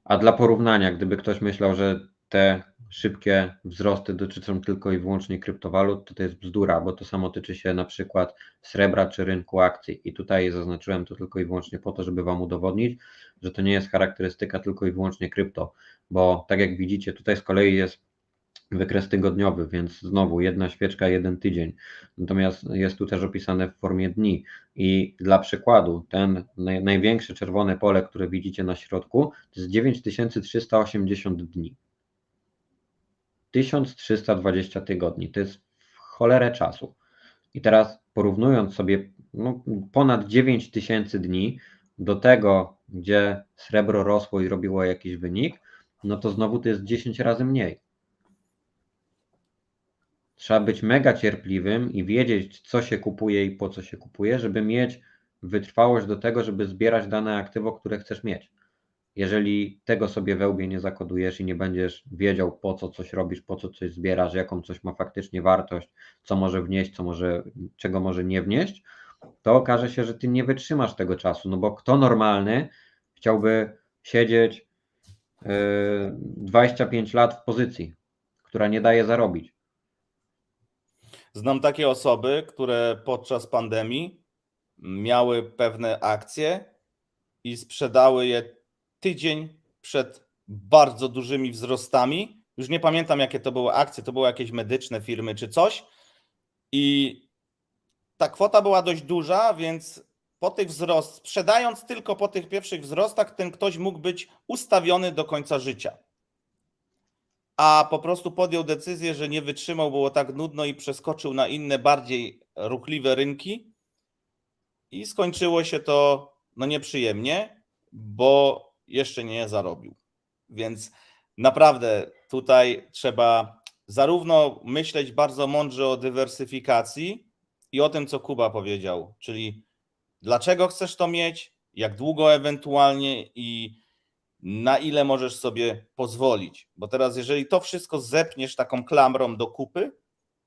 A dla porównania, gdyby ktoś myślał, że te szybkie wzrosty dotyczą tylko i wyłącznie kryptowalut, to jest bzdura, bo to samo tyczy się na przykład srebra czy rynku akcji. I tutaj zaznaczyłem to tylko i wyłącznie po to, żeby Wam udowodnić, że to nie jest charakterystyka tylko i wyłącznie krypto, bo tak jak widzicie, tutaj z kolei jest wykres tygodniowy, więc znowu jedna świeczka, 1 tydzień. Natomiast jest tu też opisane w formie dni. I dla przykładu, ten największe czerwone pole, które widzicie na środku, to jest 9380 dni. 1320 tygodni. To jest w cholerę czasu. I teraz porównując sobie ponad 9000 dni do tego, gdzie srebro rosło i robiło jakiś wynik, no to znowu to jest 10 razy mniej. Trzeba być mega cierpliwym i wiedzieć, co się kupuje i po co się kupuje, żeby mieć wytrwałość do tego, żeby zbierać dane aktywo, które chcesz mieć. Jeżeli tego sobie we łbie nie zakodujesz i nie będziesz wiedział, po co coś robisz, po co coś zbierasz, jaką coś ma faktycznie wartość, co może wnieść, czego może nie wnieść, to okaże się, że ty nie wytrzymasz tego czasu, no bo kto normalny chciałby siedzieć 25 lat w pozycji, która nie daje zarobić. Znam takie osoby, które podczas pandemii miały pewne akcje i sprzedały je tydzień przed bardzo dużymi wzrostami. Już nie pamiętam, jakie to były akcje, to były jakieś medyczne firmy czy coś. I ta kwota była dość duża, więc po tych sprzedając tylko po tych pierwszych wzrostach, ten ktoś mógł być ustawiony do końca życia. A po prostu podjął decyzję, że nie wytrzymał, było tak nudno i przeskoczył na inne, bardziej ruchliwe rynki i skończyło się to nieprzyjemnie, bo jeszcze nie zarobił. Więc naprawdę tutaj trzeba zarówno myśleć bardzo mądrze o dywersyfikacji i o tym, co Kuba powiedział, czyli dlaczego chcesz to mieć, jak długo ewentualnie i na ile możesz sobie pozwolić. Bo teraz jeżeli to wszystko zepniesz taką klamrą do kupy,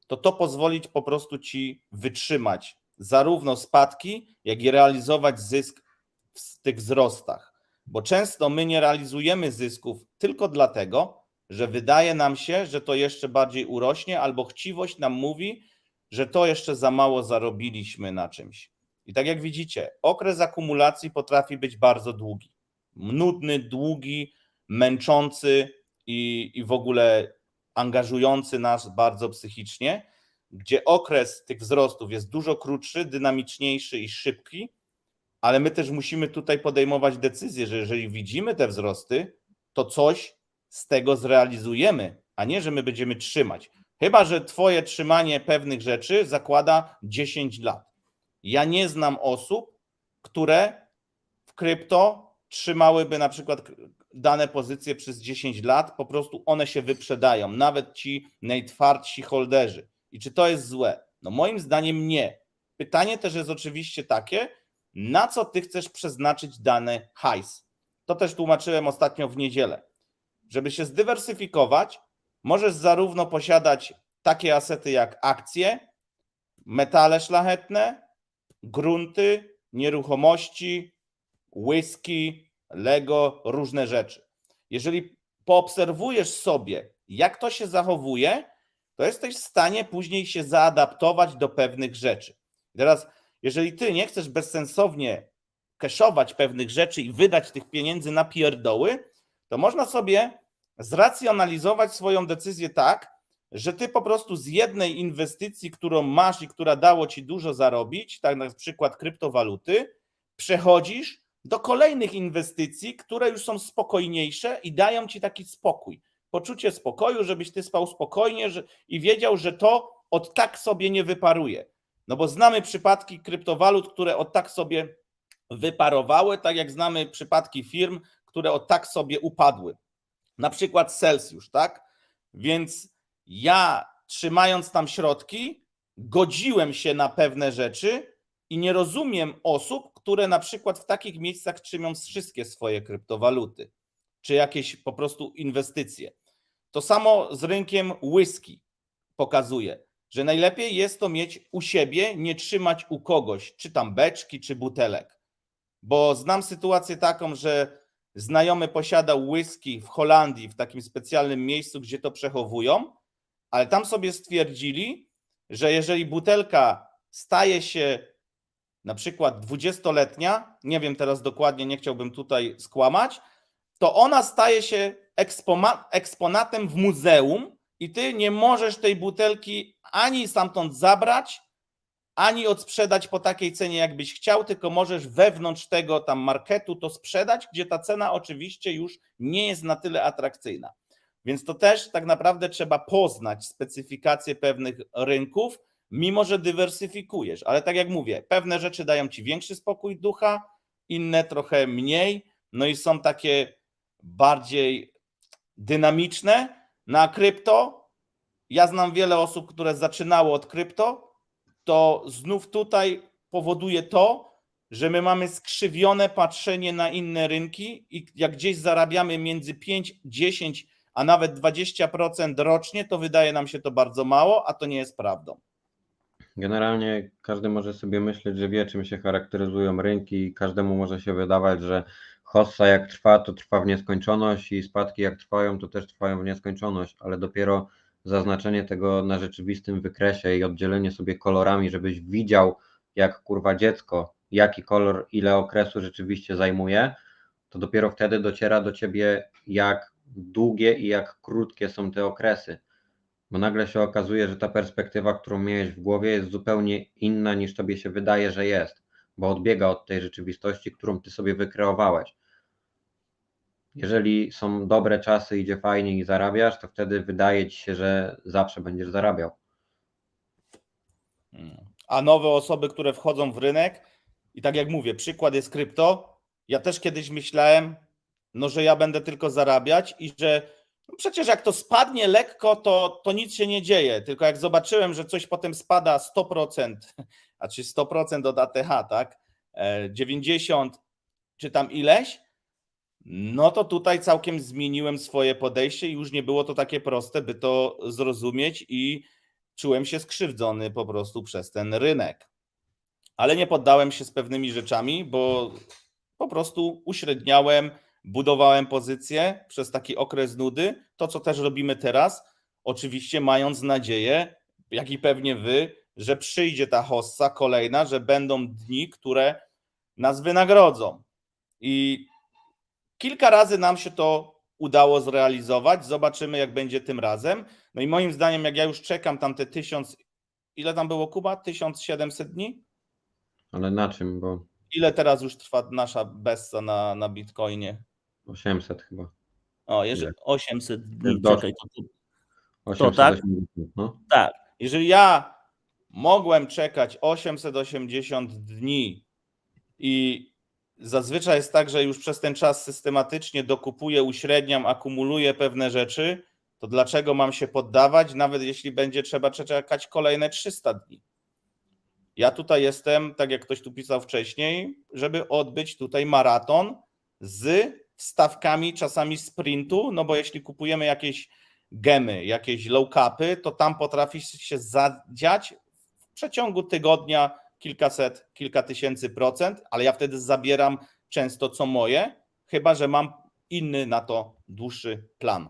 to pozwoli po prostu ci wytrzymać zarówno spadki, jak i realizować zysk w tych wzrostach. Bo często my nie realizujemy zysków tylko dlatego, że wydaje nam się, że to jeszcze bardziej urośnie, albo chciwość nam mówi, że to jeszcze za mało zarobiliśmy na czymś. I tak jak widzicie, okres akumulacji potrafi być bardzo długi. Nudny, długi, męczący i w ogóle angażujący nas bardzo psychicznie, gdzie okres tych wzrostów jest dużo krótszy, dynamiczniejszy i szybki, ale my też musimy tutaj podejmować decyzję, że jeżeli widzimy te wzrosty, to coś z tego zrealizujemy, a nie, że my będziemy trzymać. Chyba że twoje trzymanie pewnych rzeczy zakłada 10 lat. Ja nie znam osób, które w krypto trzymałyby na przykład dane pozycje przez 10 lat, po prostu one się wyprzedają, nawet ci najtwardsi holderzy. I czy to jest złe? No moim zdaniem nie. Pytanie też jest oczywiście takie, na co ty chcesz przeznaczyć dany hajs? To też tłumaczyłem ostatnio w niedzielę. Żeby się zdywersyfikować, możesz zarówno posiadać takie asety jak akcje, metale szlachetne, grunty, nieruchomości, whisky, Lego, różne rzeczy. Jeżeli poobserwujesz sobie, jak to się zachowuje, to jesteś w stanie później się zaadaptować do pewnych rzeczy. I teraz, jeżeli ty nie chcesz bezsensownie cashować pewnych rzeczy i wydać tych pieniędzy na pierdoły, to można sobie zracjonalizować swoją decyzję tak, że ty po prostu z jednej inwestycji, którą masz i która dało ci dużo zarobić, tak na przykład kryptowaluty, przechodzisz do kolejnych inwestycji, które już są spokojniejsze i dają ci taki spokój, poczucie spokoju, żebyś ty spał spokojnie i wiedział, że to od tak sobie nie wyparuje. No bo znamy przypadki kryptowalut, które od tak sobie wyparowały, tak jak znamy przypadki firm, które od tak sobie upadły. Na przykład Celsius, tak? Więc ja, trzymając tam środki, godziłem się na pewne rzeczy i nie rozumiem osób, które na przykład w takich miejscach trzymią wszystkie swoje kryptowaluty, czy jakieś po prostu inwestycje. To samo z rynkiem whisky pokazuje, że najlepiej jest to mieć u siebie, nie trzymać u kogoś, czy tam beczki, czy butelek. Bo znam sytuację taką, że znajomy posiadał whisky w Holandii, w takim specjalnym miejscu, gdzie to przechowują, ale tam sobie stwierdzili, że jeżeli butelka staje się na przykład 20-letnia, nie wiem teraz dokładnie, nie chciałbym tutaj skłamać, to ona staje się eksponatem w muzeum i ty nie możesz tej butelki ani stamtąd zabrać, ani odsprzedać po takiej cenie, jakbyś chciał, tylko możesz wewnątrz tego tam marketu to sprzedać, gdzie ta cena oczywiście już nie jest na tyle atrakcyjna. Więc to też tak naprawdę trzeba poznać specyfikację pewnych rynków, mimo że dywersyfikujesz. Ale tak jak mówię, pewne rzeczy dają ci większy spokój ducha, inne trochę mniej, no i są takie bardziej dynamiczne. Na krypto, ja znam wiele osób, które zaczynało od krypto, to znów tutaj powoduje to, że my mamy skrzywione patrzenie na inne rynki i jak gdzieś zarabiamy między 5, 10, a nawet 20% rocznie, to wydaje nam się to bardzo mało, a to nie jest prawdą. Generalnie każdy może sobie myśleć, że wie, czym się charakteryzują rynki i każdemu może się wydawać, że hossa jak trwa, to trwa w nieskończoność i spadki jak trwają, to też trwają w nieskończoność, ale dopiero zaznaczenie tego na rzeczywistym wykresie i oddzielenie sobie kolorami, żebyś widział jak kurwa dziecko, jaki kolor, ile okresu rzeczywiście zajmuje, to dopiero wtedy dociera do ciebie, jak długie i jak krótkie są te okresy. Bo nagle się okazuje, że ta perspektywa, którą miałeś w głowie, jest zupełnie inna niż tobie się wydaje, że jest, bo odbiega od tej rzeczywistości, którą ty sobie wykreowałeś. Jeżeli są dobre czasy, idzie fajnie i zarabiasz, to wtedy wydaje ci się, że zawsze będziesz zarabiał. A nowe osoby, które wchodzą w rynek, i tak jak mówię, przykład jest krypto. Ja też kiedyś myślałem, no, że ja będę tylko zarabiać i że no przecież jak to spadnie lekko, to nic się nie dzieje. Tylko jak zobaczyłem, że coś potem spada 100%, a czy 100% od ATH, tak? 90 czy tam ileś, no to tutaj całkiem zmieniłem swoje podejście i już nie było to takie proste, by to zrozumieć i czułem się skrzywdzony po prostu przez ten rynek. Ale nie poddałem się z pewnymi rzeczami, bo po prostu uśredniałem, budowałem pozycję przez taki okres nudy. To, co też robimy teraz, oczywiście mając nadzieję, jak i pewnie wy, że przyjdzie ta hossa kolejna, że będą dni, które nas wynagrodzą. I kilka razy nam się to udało zrealizować. Zobaczymy, jak będzie tym razem. No i moim zdaniem, jak ja już czekam tam te 1000, ile tam było, Kuba? 1700 dni? Ale na czym? Bo Ile teraz już trwa nasza bessa na Bitcoinie? 800 chyba. O, jeżeli 800 dni, doszło. czekaj, to 880, no. tak. Jeżeli ja mogłem czekać 880 dni i zazwyczaj jest tak, że już przez ten czas systematycznie dokupuję, uśredniam, akumuluję pewne rzeczy, to dlaczego mam się poddawać, nawet jeśli będzie trzeba czekać kolejne 300 dni? Ja tutaj jestem, tak jak ktoś tu pisał wcześniej, żeby odbyć tutaj maraton z wstawkami czasami sprintu, no bo jeśli kupujemy jakieś gemy, jakieś low capy, to tam potrafi się zadziać w przeciągu tygodnia kilkaset, kilka tysięcy procent, ale ja wtedy zabieram często co moje, chyba że mam inny na to dłuższy plan.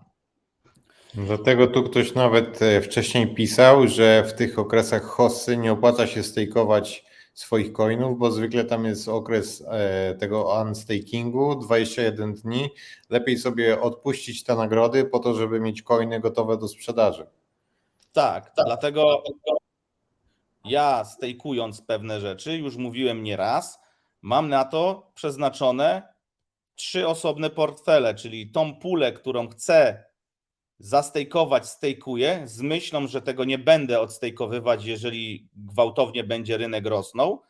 Dlatego tu ktoś nawet wcześniej pisał, że w tych okresach hossy nie opłaca się stejkować swoich coinów, bo zwykle tam jest okres tego unstakingu 21 dni. Lepiej sobie odpuścić te nagrody po to, żeby mieć coiny gotowe do sprzedaży. Tak, dlatego ja stejkując pewne rzeczy, już mówiłem nieraz, mam na to przeznaczone 3 osobne portfele, czyli tą pulę, którą chcę zastejkować, stejkuję z myślą, że tego nie będę odstejkowywać, jeżeli gwałtownie będzie rynek rosnął.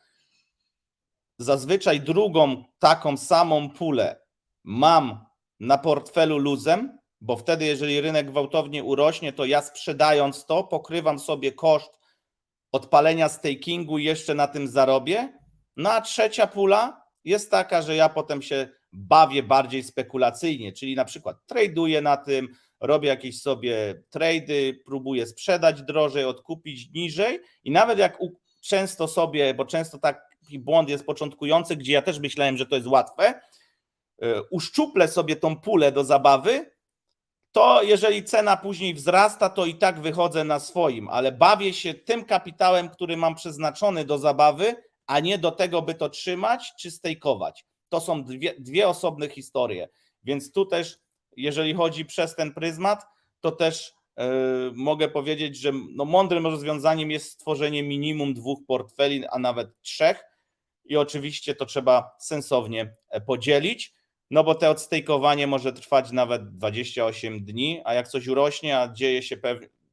Zazwyczaj drugą taką samą pulę mam na portfelu luzem, bo wtedy jeżeli rynek gwałtownie urośnie, to ja sprzedając to pokrywam sobie koszt odpalenia stakingu i jeszcze na tym zarobię. No a trzecia pula jest taka, że ja potem się bawię bardziej spekulacyjnie, czyli na przykład traduję na tym, robię jakieś sobie trady, próbuję sprzedać drożej, odkupić niżej i nawet jak często sobie, bo często taki błąd jest początkujący, gdzie ja też myślałem, że to jest łatwe, uszczuplę sobie tą pulę do zabawy, to jeżeli cena później wzrasta, to i tak wychodzę na swoim, ale bawię się tym kapitałem, który mam przeznaczony do zabawy, a nie do tego, by to trzymać czy stejkować. To są dwie osobne historie, więc tu też, jeżeli chodzi przez ten pryzmat, to też mogę powiedzieć, że no mądrym rozwiązaniem jest stworzenie minimum 2 portfeli, a nawet 3 i oczywiście to trzeba sensownie podzielić, no bo te odstejkowanie może trwać nawet 28 dni, a jak coś urośnie, a dzieje się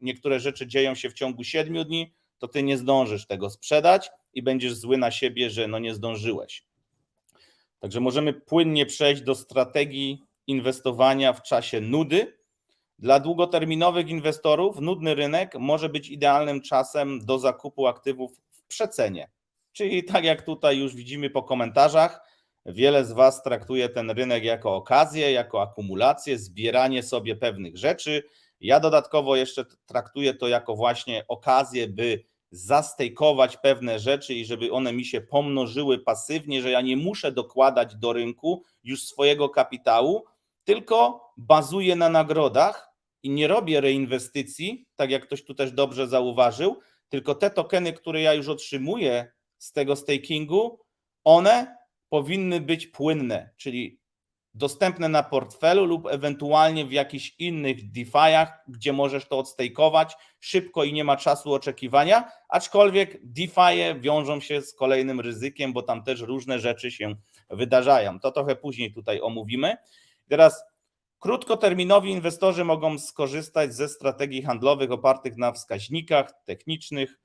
niektóre rzeczy dzieją się w ciągu 7 dni, to ty nie zdążysz tego sprzedać i będziesz zły na siebie, że no nie zdążyłeś. Także możemy płynnie przejść do strategii inwestowania w czasie nudy. Dla długoterminowych inwestorów nudny rynek może być idealnym czasem do zakupu aktywów w przecenie. Czyli tak jak tutaj już widzimy po komentarzach, wiele z Was traktuje ten rynek jako okazję, jako akumulację, zbieranie sobie pewnych rzeczy. Ja dodatkowo jeszcze traktuję to jako właśnie okazję, by zastejkować pewne rzeczy i żeby one mi się pomnożyły pasywnie, że ja nie muszę dokładać do rynku już swojego kapitału, tylko bazuję na nagrodach i nie robię reinwestycji, tak jak ktoś tu też dobrze zauważył, tylko te tokeny, które ja już otrzymuję z tego stakingu, one powinny być płynne, czyli dostępne na portfelu lub ewentualnie w jakichś innych DeFi'ach, gdzie możesz to odstejkować szybko i nie ma czasu oczekiwania, aczkolwiek DeFi'e wiążą się z kolejnym ryzykiem, bo tam też różne rzeczy się wydarzają. To trochę później tutaj omówimy. Teraz krótkoterminowi inwestorzy mogą skorzystać ze strategii handlowych opartych na wskaźnikach technicznych,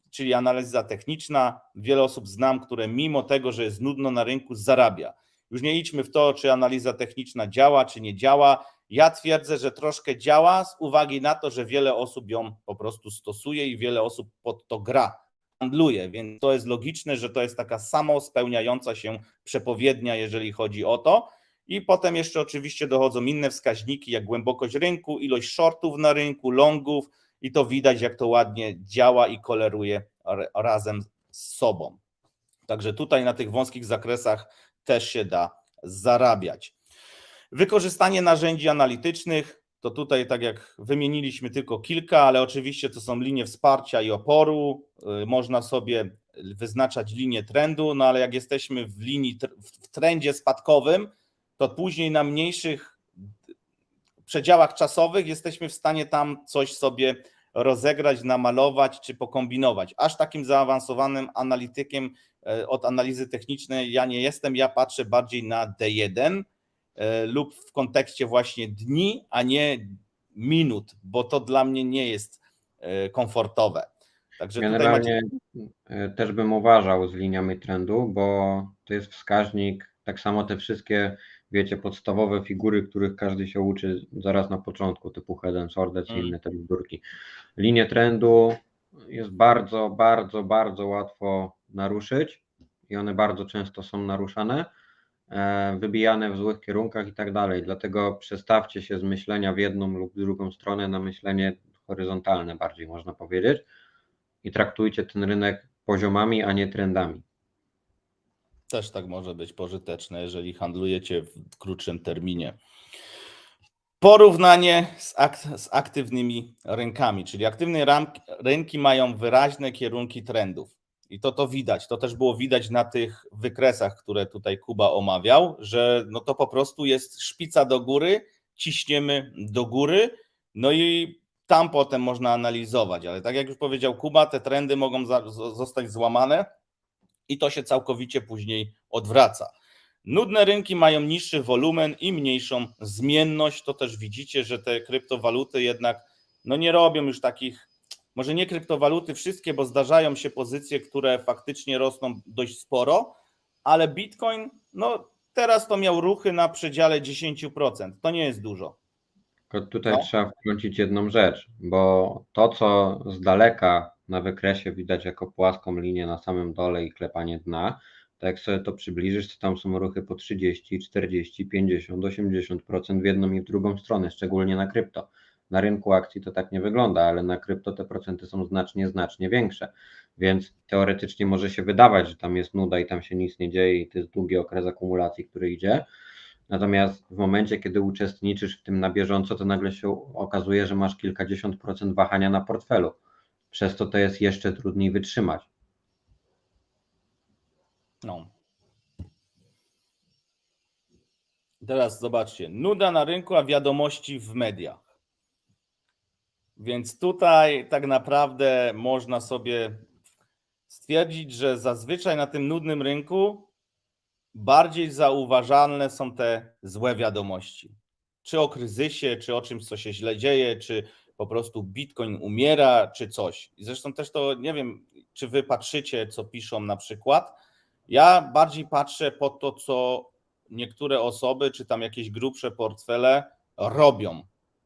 czyli analiza techniczna. Wiele osób znam, które mimo tego, że jest nudno na rynku, zarabia. Już nie idźmy w to, czy analiza techniczna działa, czy nie działa. Ja twierdzę, że troszkę działa z uwagi na to, że wiele osób ją po prostu stosuje i wiele osób pod to gra, handluje, więc to jest logiczne, że to jest taka samospełniająca się przepowiednia, jeżeli chodzi o to. I potem jeszcze oczywiście dochodzą inne wskaźniki, jak głębokość rynku, ilość shortów na rynku, longów i to widać, jak to ładnie działa i koleruje razem z sobą. Także tutaj na tych wąskich zakresach też się da zarabiać. Wykorzystanie narzędzi analitycznych, to tutaj tak jak wymieniliśmy tylko kilka, ale oczywiście to są linie wsparcia i oporu, można sobie wyznaczać linię trendu, no ale jak jesteśmy w trendzie spadkowym, to później na mniejszych przedziałach czasowych jesteśmy w stanie tam coś sobie rozegrać, namalować czy pokombinować. Aż takim zaawansowanym analitykiem od analizy technicznej ja nie jestem, ja patrzę bardziej na D1 lub w kontekście właśnie dni, a nie minut, bo to dla mnie nie jest komfortowe. Także Generalnie też bym uważał z liniami trendu, bo to jest wskaźnik, tak samo te wszystkie, wiecie, podstawowe figury, których każdy się uczy zaraz na początku, typu head and shoulders i inne te bzdurki. Linie trendu jest bardzo, bardzo, bardzo łatwo naruszyć i one bardzo często są naruszane, wybijane w złych kierunkach i tak dalej. Dlatego przestawcie się z myślenia w jedną lub drugą stronę na myślenie horyzontalne bardziej, można powiedzieć, i traktujcie ten rynek poziomami, a nie trendami. Też tak może być pożyteczne, jeżeli handlujecie w krótszym terminie. Porównanie z aktywnymi rynkami, czyli aktywne rynki mają wyraźne kierunki trendów. I to widać, to też było widać na tych wykresach, które tutaj Kuba omawiał, że no to po prostu jest szpica do góry, ciśniemy do góry, no i tam potem można analizować, ale tak jak już powiedział Kuba, te trendy mogą zostać złamane i to się całkowicie później odwraca. Nudne rynki mają niższy wolumen i mniejszą zmienność. To też widzicie, że te kryptowaluty jednak no nie robią już takich, może nie kryptowaluty wszystkie, bo zdarzają się pozycje, które faktycznie rosną dość sporo, ale Bitcoin, no teraz to miał ruchy na przedziale 10%. To nie jest dużo. Tylko tutaj trzeba wtrącić jedną rzecz, bo to, co z daleka na wykresie widać jako płaską linię na samym dole i klepanie dna, to jak sobie to przybliżysz, to tam są ruchy po 30, 40, 50, 80% w jedną i w drugą stronę, szczególnie na krypto. Na rynku akcji to tak nie wygląda, ale na krypto te procenty są znacznie, znacznie większe, więc teoretycznie może się wydawać, że tam jest nuda i tam się nic nie dzieje i to jest długi okres akumulacji, który idzie. Natomiast w momencie, kiedy uczestniczysz w tym na bieżąco, to nagle się okazuje, że masz kilkadziesiąt procent wahania na portfelu. Przez to jest jeszcze trudniej wytrzymać. No. Teraz zobaczcie, nuda na rynku, a wiadomości w mediach. Więc tutaj tak naprawdę można sobie stwierdzić, że zazwyczaj na tym nudnym rynku bardziej zauważalne są te złe wiadomości. Czy o kryzysie, czy o czymś, co się źle dzieje, czy po prostu Bitcoin umiera, czy coś. I zresztą też to nie wiem, czy wy patrzycie, co piszą na przykład. Ja bardziej patrzę po to, co niektóre osoby, czy tam jakieś grubsze portfele robią.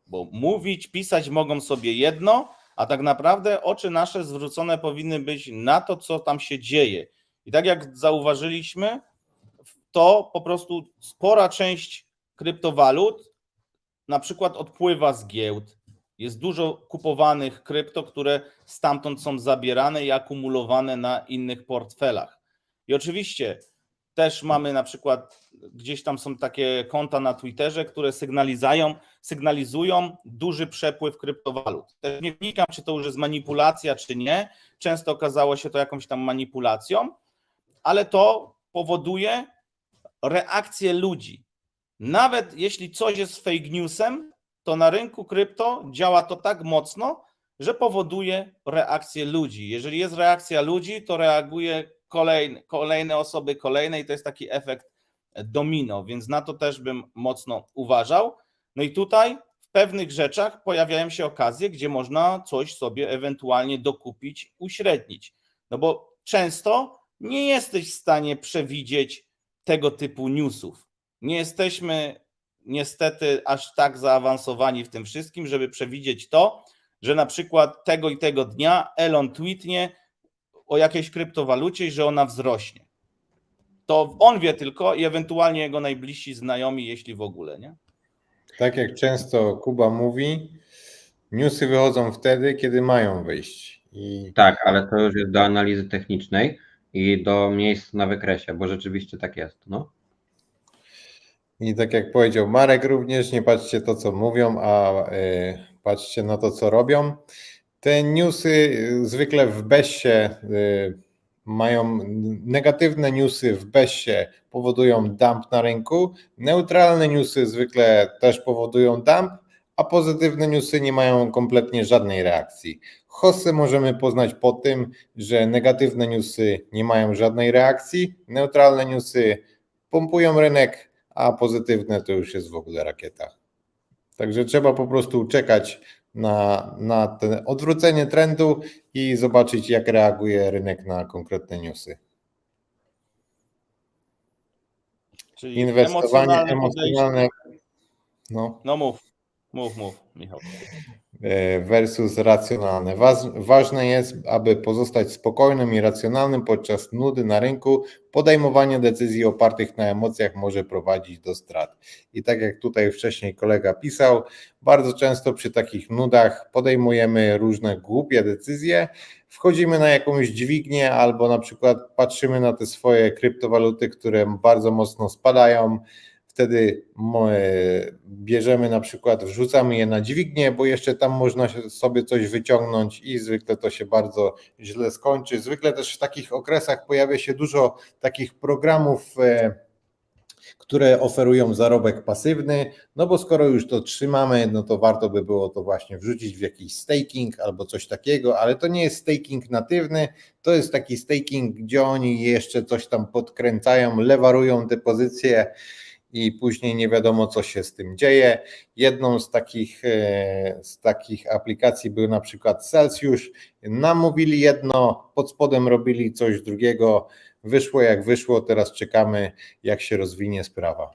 Bo mówić, pisać mogą sobie jedno, a tak naprawdę oczy nasze zwrócone powinny być na to, co tam się dzieje. I tak jak zauważyliśmy, to po prostu spora część kryptowalut na przykład odpływa z giełd. Jest dużo kupowanych krypto, które stamtąd są zabierane i akumulowane na innych portfelach. I oczywiście też mamy na przykład, gdzieś tam są takie konta na Twitterze, które sygnalizują duży przepływ kryptowalut. Też nie wnikam, czy to już jest manipulacja, czy nie. Często okazało się to jakąś tam manipulacją, ale to powoduje reakcję ludzi. Nawet jeśli coś jest fake newsem, to na rynku krypto działa to tak mocno, że powoduje reakcję ludzi. Jeżeli jest reakcja ludzi, to reaguje kolejne osoby, kolejne i to jest taki efekt domino, więc na to też bym mocno uważał. No i tutaj w pewnych rzeczach pojawiają się okazje, gdzie można coś sobie ewentualnie dokupić, uśrednić. No bo często nie jesteś w stanie przewidzieć tego typu newsów. Nie jesteśmy niestety aż tak zaawansowani w tym wszystkim, żeby przewidzieć to, że na przykład tego i tego dnia Elon tweetnie o jakiejś kryptowalucie i że ona wzrośnie. To on wie tylko i ewentualnie jego najbliżsi znajomi, jeśli w ogóle, nie? Tak jak często Kuba mówi, newsy wychodzą wtedy, kiedy mają wyjść. Tak, ale to już jest do analizy technicznej i do miejsc na wykresie, bo rzeczywiście tak jest. No. I tak jak powiedział Marek również, nie patrzcie to, co mówią, a patrzcie na to, co robią. Te newsy zwykle w BES-ie mają negatywne newsy w BES-ie powodują dump na rynku, neutralne newsy zwykle też powodują dump, a pozytywne newsy nie mają kompletnie żadnej reakcji. Hossy możemy poznać po tym, że negatywne newsy nie mają żadnej reakcji, neutralne newsy pompują rynek, a pozytywne to już jest w ogóle rakieta. Także trzeba po prostu czekać na to odwrócenie trendu i zobaczyć, jak reaguje rynek na konkretne newsy. Czyli Inwestowanie emocjonalne. no, Mów, Michał. versus racjonalne. Ważne jest, aby pozostać spokojnym i racjonalnym podczas nudy na rynku. Podejmowanie decyzji opartych na emocjach może prowadzić do strat. I tak jak tutaj wcześniej kolega pisał, bardzo często przy takich nudach podejmujemy różne głupie decyzje, wchodzimy na jakąś dźwignię albo na przykład patrzymy na te swoje kryptowaluty, które bardzo mocno spadają. Wtedy bierzemy na przykład, wrzucamy je na dźwignię, bo jeszcze tam można sobie coś wyciągnąć i zwykle to się bardzo źle skończy. Zwykle też w takich okresach pojawia się dużo takich programów, które oferują zarobek pasywny, no bo skoro już to trzymamy, no to warto by było to właśnie wrzucić w jakiś staking albo coś takiego, ale to nie jest staking natywny, to jest taki staking, gdzie oni jeszcze coś tam podkręcają, lewarują te pozycje i później nie wiadomo, co się z tym dzieje. Jedną z takich aplikacji był na przykład Celsius. Nam mówili jedno, pod spodem robili coś drugiego. Wyszło jak wyszło, teraz czekamy, jak się rozwinie sprawa.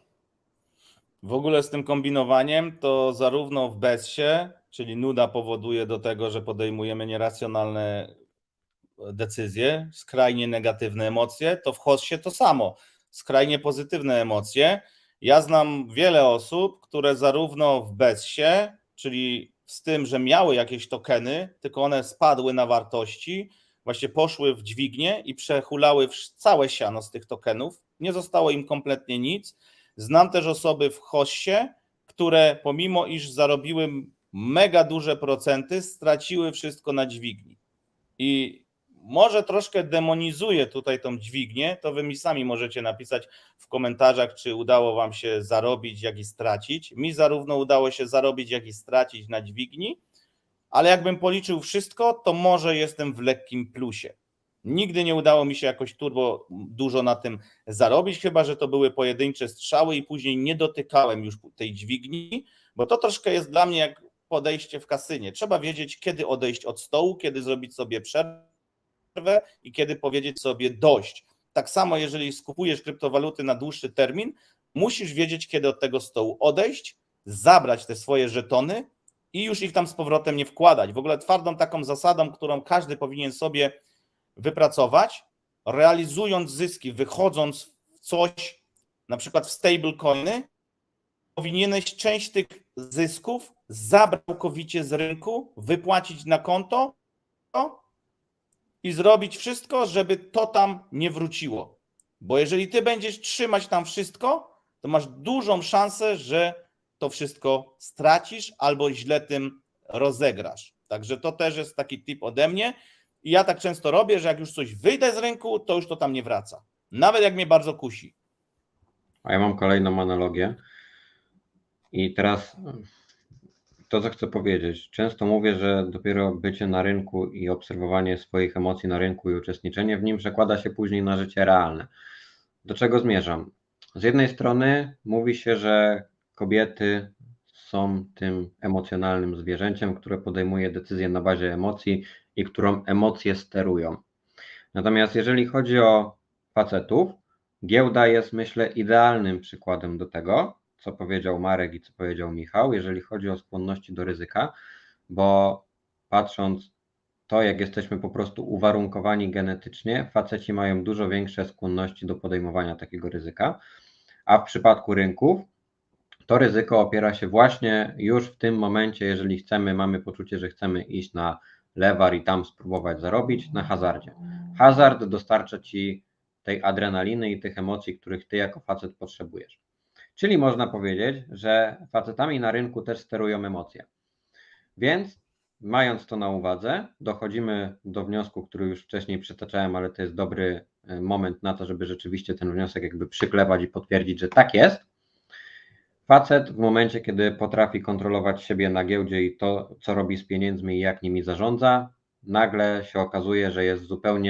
W ogóle z tym kombinowaniem to zarówno w BES-ie, czyli nuda powoduje do tego, że podejmujemy nieracjonalne decyzje, skrajnie negatywne emocje, to w HOSS-ie to samo, skrajnie pozytywne emocje. Ja znam wiele osób, które zarówno w BES-ie, czyli z tym, że miały jakieś tokeny, tylko one spadły na wartości, właśnie poszły w dźwignię i przehulały całe siano z tych tokenów. Nie zostało im kompletnie nic. Znam też osoby w HOSS-ie, które pomimo iż zarobiły mega duże procenty, straciły wszystko na dźwigni. I może troszkę demonizuję tutaj tą dźwignię, to wy mi sami możecie napisać w komentarzach, czy udało wam się zarobić, jak i stracić. Mi zarówno udało się zarobić, jak i stracić na dźwigni, ale jakbym policzył wszystko, to może jestem w lekkim plusie. Nigdy nie udało mi się jakoś turbo dużo na tym zarobić, chyba że to były pojedyncze strzały i później nie dotykałem już tej dźwigni, bo to troszkę jest dla mnie jak podejście w kasynie. Trzeba wiedzieć, kiedy odejść od stołu, kiedy zrobić sobie przerwę i kiedy powiedzieć sobie dość. Tak samo, jeżeli skupujesz kryptowaluty na dłuższy termin, musisz wiedzieć, kiedy od tego stołu odejść, zabrać te swoje żetony i już ich tam z powrotem nie wkładać. W ogóle twardą taką zasadą, którą każdy powinien sobie wypracować, realizując zyski, wychodząc w coś, na przykład w stablecoiny, powinieneś część tych zysków zabrać całkowicie z rynku, wypłacić na konto i zrobić wszystko, żeby to tam nie wróciło. Bo jeżeli ty będziesz trzymać tam wszystko, to masz dużą szansę, że to wszystko stracisz albo źle tym rozegrasz. Także to też jest taki tip ode mnie. I ja tak często robię, że jak już coś wyjdę z rynku, to już to tam nie wraca. Nawet jak mnie bardzo kusi. A ja mam kolejną analogię. I teraz to, co chcę powiedzieć. Często mówię, że dopiero bycie na rynku i obserwowanie swoich emocji na rynku i uczestniczenie w nim przekłada się później na życie realne. Do czego zmierzam? Z jednej strony mówi się, że kobiety są tym emocjonalnym zwierzęciem, które podejmuje decyzje na bazie emocji i którą emocje sterują. Natomiast jeżeli chodzi o facetów, giełda jest, myślę, idealnym przykładem do tego, co powiedział Marek i co powiedział Michał, jeżeli chodzi o skłonności do ryzyka, bo patrząc to, jak jesteśmy po prostu uwarunkowani genetycznie, faceci mają dużo większe skłonności do podejmowania takiego ryzyka, a w przypadku rynków to ryzyko opiera się właśnie już w tym momencie, jeżeli chcemy, mamy poczucie, że chcemy iść na lewar i tam spróbować zarobić, na hazardzie. Hazard dostarcza Ci tej adrenaliny i tych emocji, których Ty jako facet potrzebujesz. Czyli można powiedzieć, że facetami na rynku też sterują emocje. Więc mając to na uwadze, dochodzimy do wniosku, który już wcześniej przytaczałem, ale to jest dobry moment na to, żeby rzeczywiście ten wniosek jakby przyklepać i potwierdzić, że tak jest. Facet w momencie, kiedy potrafi kontrolować siebie na giełdzie i to, co robi z pieniędzmi i jak nimi zarządza, nagle się okazuje, że jest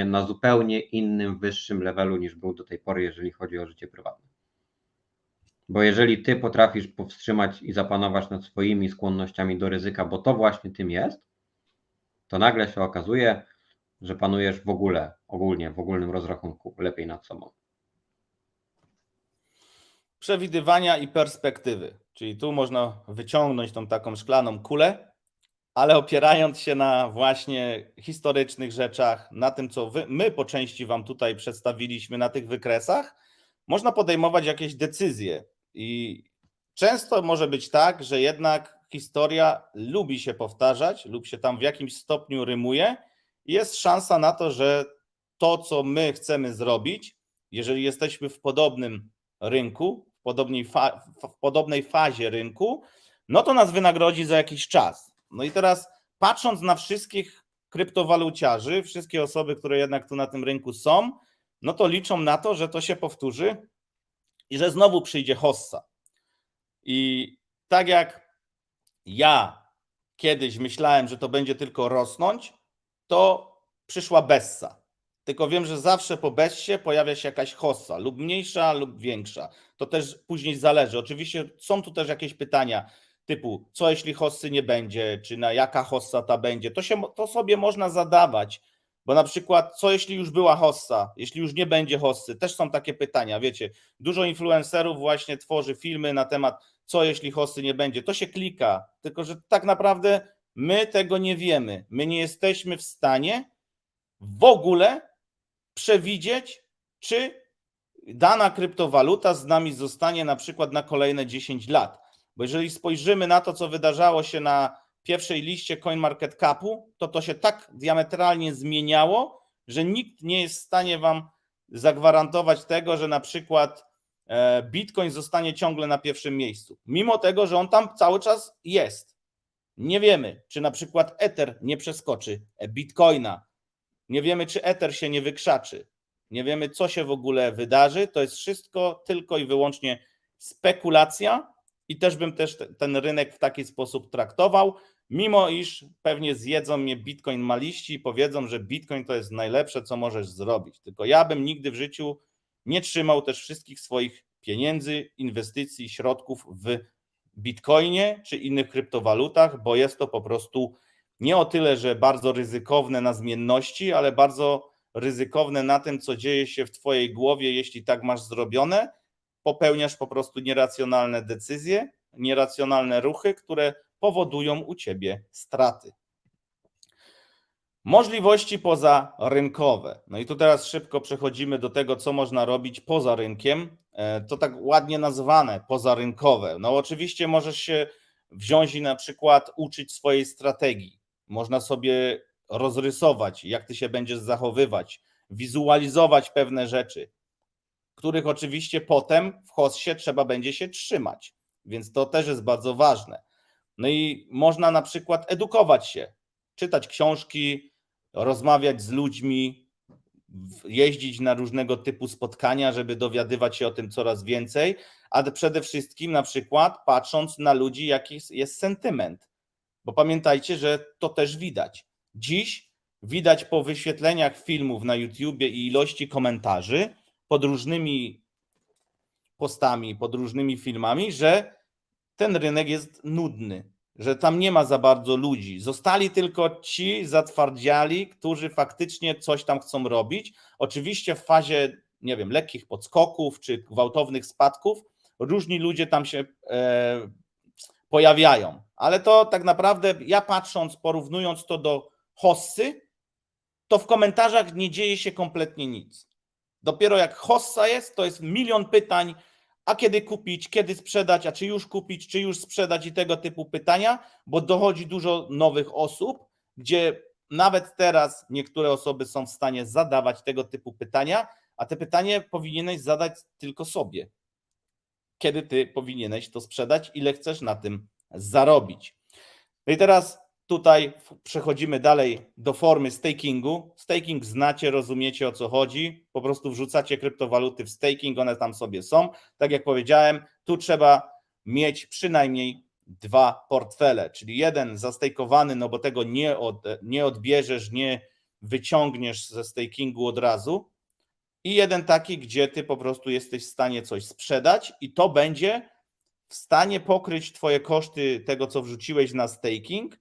na zupełnie innym, wyższym levelu niż był do tej pory, jeżeli chodzi o życie prywatne. Bo jeżeli ty potrafisz powstrzymać i zapanować nad swoimi skłonnościami do ryzyka, bo to właśnie tym jest, to nagle się okazuje, że panujesz w ogólnym rozrachunku lepiej nad sobą. Przewidywania i perspektywy. Czyli tu można wyciągnąć tą taką szklaną kulę, ale opierając się na właśnie historycznych rzeczach, na tym, co my po części wam tutaj przedstawiliśmy na tych wykresach, można podejmować jakieś decyzje. I często może być tak, że jednak historia lubi się powtarzać lub się tam w jakimś stopniu rymuje. Jest szansa na to, że to, co my chcemy zrobić, jeżeli jesteśmy w podobnym rynku, w podobnej fazie rynku, no to nas wynagrodzi za jakiś czas. No i teraz patrząc na wszystkich kryptowaluciarzy, wszystkie osoby, które jednak tu na tym rynku są, no to liczą na to, że to się powtórzy i że znowu przyjdzie hossa. I tak jak ja kiedyś myślałem, że to będzie tylko rosnąć, to przyszła bessa. Tylko wiem, że zawsze po bessie pojawia się jakaś hossa, lub mniejsza, lub większa. To też później zależy. Oczywiście są tu też jakieś pytania typu, co jeśli hossy nie będzie, czy na jaka hossa ta będzie. To sobie można zadawać, bo na przykład, co jeśli już była hossa, jeśli już nie będzie hossy, też są takie pytania, wiecie, dużo influencerów właśnie tworzy filmy na temat, co jeśli hossy nie będzie. To się klika, tylko że tak naprawdę my tego nie wiemy. My nie jesteśmy w stanie w ogóle przewidzieć, czy dana kryptowaluta z nami zostanie na przykład na kolejne 10 lat. Bo jeżeli spojrzymy na to, co wydarzało się na pierwszej liście CoinMarketCapu, to się tak diametralnie zmieniało, że nikt nie jest w stanie wam zagwarantować tego, że na przykład Bitcoin zostanie ciągle na pierwszym miejscu. Mimo tego, że on tam cały czas jest. Nie wiemy, czy na przykład Ether nie przeskoczy Bitcoina. Nie wiemy, czy Ether się nie wykrzaczy. Nie wiemy, co się w ogóle wydarzy. To jest wszystko tylko i wyłącznie spekulacja i też bym ten rynek w taki sposób traktował, mimo iż pewnie zjedzą mnie Bitcoin maliści i powiedzą, że Bitcoin to jest najlepsze, co możesz zrobić. Tylko ja bym nigdy w życiu nie trzymał też wszystkich swoich pieniędzy, inwestycji, środków w Bitcoinie czy innych kryptowalutach, bo jest to po prostu nie o tyle, że bardzo ryzykowne na zmienności, ale bardzo ryzykowne na tym, co dzieje się w twojej głowie, jeśli tak masz zrobione, popełniasz po prostu nieracjonalne decyzje, nieracjonalne ruchy, które powodują u ciebie straty. Możliwości pozarynkowe. No i tu teraz szybko przechodzimy do tego, co można robić poza rynkiem. To tak ładnie nazwane pozarynkowe. No oczywiście możesz się wziąć i na przykład uczyć swojej strategii. Można sobie rozrysować, jak ty się będziesz zachowywać, wizualizować pewne rzeczy, których oczywiście potem w HOSS-ie trzeba będzie się trzymać, więc to też jest bardzo ważne. No i można na przykład edukować się, czytać książki, rozmawiać z ludźmi, jeździć na różnego typu spotkania, żeby dowiadywać się o tym coraz więcej, a przede wszystkim na przykład patrząc na ludzi, jaki jest sentyment, bo pamiętajcie, że to też widać. Dziś widać po wyświetleniach filmów na YouTubie i ilości komentarzy pod różnymi postami, pod różnymi filmami, że ten rynek jest nudny, że tam nie ma za bardzo ludzi. Zostali tylko ci zatwardziali, którzy faktycznie coś tam chcą robić. Oczywiście w fazie, nie wiem, lekkich podskoków czy gwałtownych spadków różni ludzie tam się pojawiają. Ale to tak naprawdę ja patrząc, porównując to do hossy, to w komentarzach nie dzieje się kompletnie nic. Dopiero jak hossa jest, to jest milion pytań, a kiedy kupić, kiedy sprzedać, a czy już kupić, czy już sprzedać i tego typu pytania, bo dochodzi dużo nowych osób, gdzie nawet teraz niektóre osoby są w stanie zadawać tego typu pytania, a te pytanie powinieneś zadać tylko sobie. Kiedy ty powinieneś to sprzedać, ile chcesz na tym zarobić. No i teraz tutaj przechodzimy dalej do formy stakingu. Staking znacie, rozumiecie o co chodzi. Po prostu wrzucacie kryptowaluty w staking, one tam sobie są. Tak jak powiedziałem, tu trzeba mieć przynajmniej 2 portfele, czyli jeden zastajkowany, no bo tego nie odbierzesz, nie wyciągniesz ze stakingu od razu, i jeden taki, gdzie ty po prostu jesteś w stanie coś sprzedać i to będzie w stanie pokryć twoje koszty tego, co wrzuciłeś na staking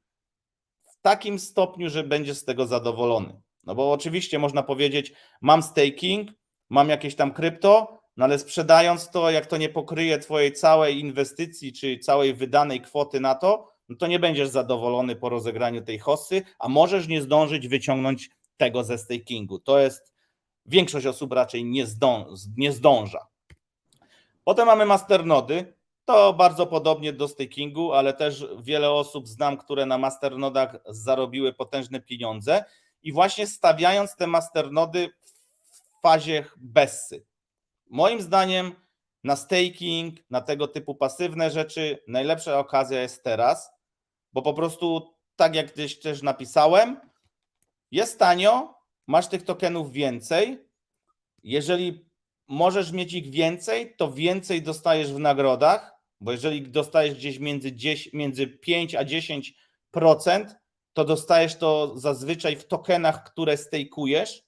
w takim stopniu, że będziesz z tego zadowolony. No bo oczywiście można powiedzieć, mam staking, mam jakieś tam krypto, no ale sprzedając to, jak to nie pokryje twojej całej inwestycji czy całej wydanej kwoty na to, no to nie będziesz zadowolony po rozegraniu tej hossy, a możesz nie zdążyć wyciągnąć tego ze stakingu. To jest większość osób raczej nie zdąża. Potem mamy masternody. To bardzo podobnie do stakingu, ale też wiele osób znam, które na masternodach zarobiły potężne pieniądze i właśnie stawiając te masternody w fazie bessy. Moim zdaniem na staking, na tego typu pasywne rzeczy najlepsza okazja jest teraz, bo po prostu tak jak gdzieś też napisałem, jest tanio, masz tych tokenów więcej. Jeżeli możesz mieć ich więcej, to więcej dostajesz w nagrodach, bo jeżeli dostajesz gdzieś między 5 a 10%, to dostajesz to zazwyczaj w tokenach, które stejkujesz.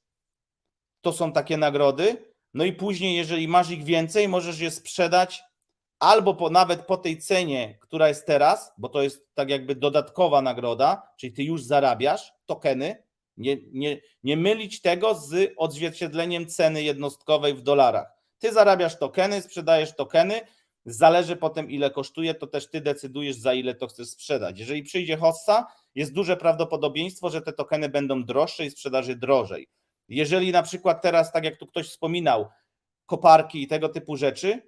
To są takie nagrody. No i później, jeżeli masz ich więcej, możesz je sprzedać albo nawet po tej cenie, która jest teraz, bo to jest tak jakby dodatkowa nagroda, czyli ty już zarabiasz tokeny. Nie mylić tego z odzwierciedleniem ceny jednostkowej w dolarach. Ty zarabiasz tokeny, sprzedajesz tokeny, zależy potem ile kosztuje, to też ty decydujesz, za ile to chcesz sprzedać. Jeżeli przyjdzie hossa, jest duże prawdopodobieństwo, że te tokeny będą droższe i sprzedaży drożej. Jeżeli na przykład teraz, tak jak tu ktoś wspominał, koparki i tego typu rzeczy,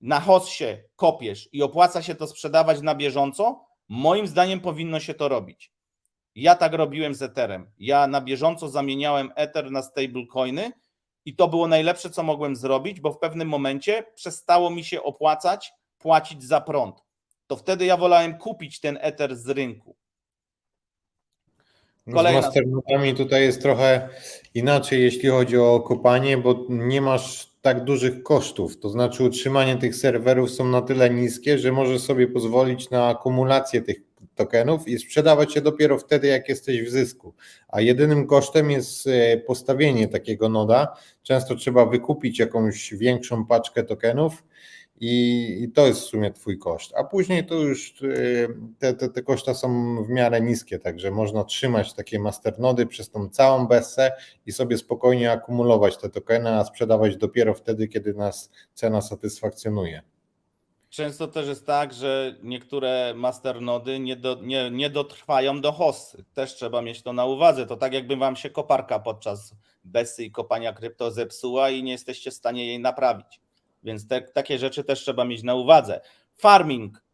na hossie kopiesz i opłaca się to sprzedawać na bieżąco, moim zdaniem powinno się to robić. Ja tak robiłem z Etherem. Ja na bieżąco zamieniałem Ether na stablecoiny i to było najlepsze, co mogłem zrobić, bo w pewnym momencie przestało mi się opłacać płacić za prąd. To wtedy ja wolałem kupić ten Ether z rynku. Z masternodami tutaj jest trochę inaczej, jeśli chodzi o kopanie, bo nie masz tak dużych kosztów, to znaczy utrzymanie tych serwerów są na tyle niskie, że możesz sobie pozwolić na akumulację tych tokenów i sprzedawać je dopiero wtedy, jak jesteś w zysku. A jedynym kosztem jest postawienie takiego noda. Często trzeba wykupić jakąś większą paczkę tokenów i to jest w sumie twój koszt. A później to już te koszta są w miarę niskie, także można trzymać takie masternody przez tą całą bessę i sobie spokojnie akumulować te tokeny, a sprzedawać dopiero wtedy, kiedy nas cena satysfakcjonuje. Często też jest tak, że niektóre masternody nie dotrwają do hossy. Też trzeba mieć to na uwadze. To tak jakby wam się koparka podczas bessy i kopania krypto zepsuła i nie jesteście w stanie jej naprawić. Więc takie rzeczy też trzeba mieć na uwadze. Farming,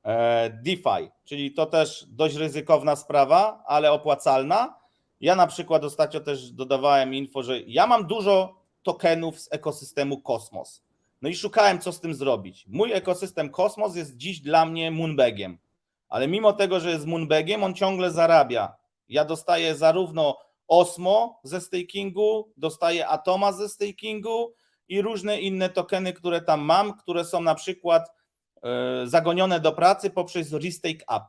DeFi, czyli to też dość ryzykowna sprawa, ale opłacalna. Ja na przykład ostatnio też dodawałem info, że ja mam dużo tokenów z ekosystemu Kosmos. No i szukałem, co z tym zrobić. Mój ekosystem Kosmos jest dziś dla mnie moonbagiem, ale mimo tego, że jest moonbagiem, on ciągle zarabia. Ja dostaję zarówno Osmo ze stakingu, dostaję Atoma ze stakingu i różne inne tokeny, które tam mam, które są na przykład zagonione do pracy poprzez Restake Up.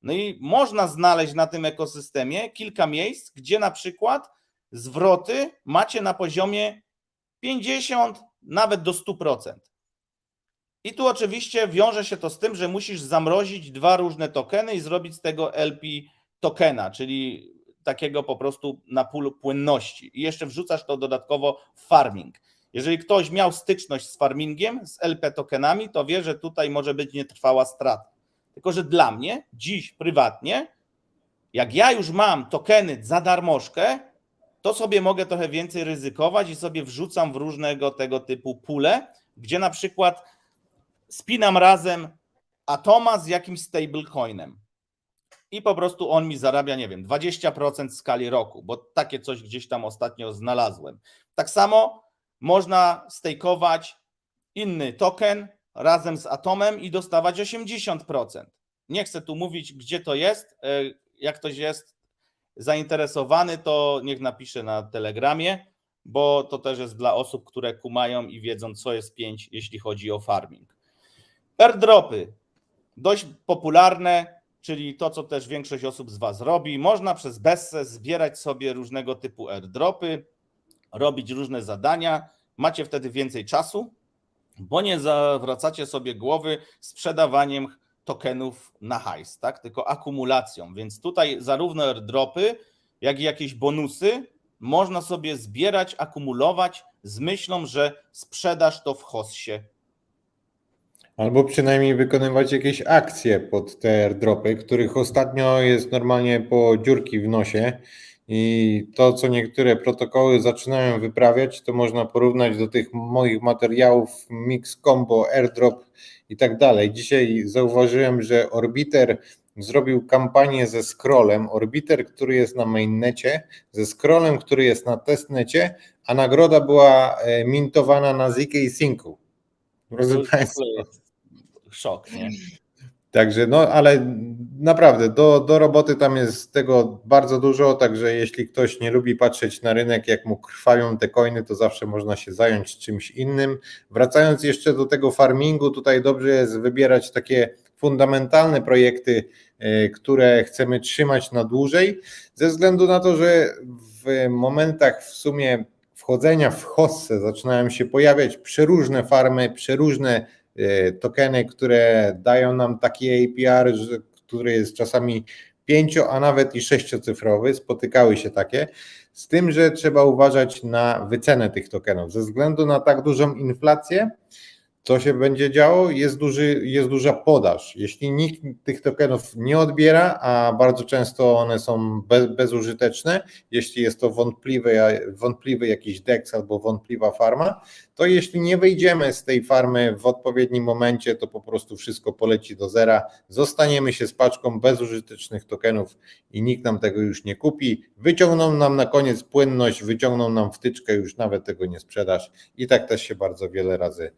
No i można znaleźć na tym ekosystemie kilka miejsc, gdzie na przykład zwroty macie na poziomie 50, nawet do 100%. I tu oczywiście wiąże się to z tym, że musisz zamrozić dwa różne tokeny i zrobić z tego LP tokena, czyli takiego po prostu na pól płynności. I jeszcze wrzucasz to dodatkowo w farming. Jeżeli ktoś miał styczność z farmingiem, z LP tokenami, to wie, że tutaj może być nietrwała strata. Tylko że dla mnie dziś prywatnie, jak ja już mam tokeny za darmożkę, to sobie mogę trochę więcej ryzykować i sobie wrzucam w różnego tego typu pule, gdzie na przykład spinam razem Atoma z jakimś stablecoinem i po prostu on mi zarabia, nie wiem, 20% w skali roku, bo takie coś gdzieś tam ostatnio znalazłem. Tak samo można stakeować inny token razem z Atomem i dostawać 80%. Nie chcę tu mówić, gdzie to jest. Jak ktoś jest zainteresowany, to niech napisze na Telegramie, bo to też jest dla osób, które kumają i wiedzą, co jest 5, jeśli chodzi o farming. Airdropy, dość popularne, czyli to, co też większość osób z Was robi. Można przez Bessę zbierać sobie różnego typu airdropy, robić różne zadania. Macie wtedy więcej czasu, bo nie zawracacie sobie głowy sprzedawaniem tokenów na hajs, tak? Tylko akumulacją. Więc tutaj zarówno airdropy, jak i jakieś bonusy można sobie zbierać, akumulować z myślą, że sprzedasz to w hossie. Albo przynajmniej wykonywać jakieś akcje pod te airdropy, których ostatnio jest normalnie po dziurki w nosie. I to, co niektóre protokoły zaczynają wyprawiać, to można porównać do tych moich materiałów Mix Combo, Airdrop i tak dalej. Dzisiaj zauważyłem, że Orbiter zrobił kampanię ze Scrollem. Orbiter, który jest na mainnecie, ze Scrollem, który jest na testnecie, a nagroda była mintowana na ZK Syncu. Drodzy Państwo. Szok, nie? Także no, ale naprawdę do roboty tam jest tego bardzo dużo, także jeśli ktoś nie lubi patrzeć na rynek, jak mu krwawią te coiny, to zawsze można się zająć czymś innym. Wracając jeszcze do tego farmingu, tutaj dobrze jest wybierać takie fundamentalne projekty, które chcemy trzymać na dłużej, ze względu na to, że w momentach w sumie wchodzenia w hossę zaczynają się pojawiać przeróżne farmy, przeróżne tokeny, które dają nam taki APR, który jest czasami 5, a nawet i 6-cyfrowy, spotykały się takie, z tym, że trzeba uważać na wycenę tych tokenów. Ze względu na tak dużą inflację, co się będzie działo? Jest duża podaż. Jeśli nikt tych tokenów nie odbiera, a bardzo często one są bezużyteczne, jeśli jest to wątpliwy jakiś DEX albo wątpliwa farma, to jeśli nie wyjdziemy z tej farmy w odpowiednim momencie, to po prostu wszystko poleci do zera. Zostaniemy się z paczką bezużytecznych tokenów i nikt nam tego już nie kupi. Wyciągną nam na koniec płynność, wyciągną nam wtyczkę, już nawet tego nie sprzedasz. I tak też się bardzo wiele razy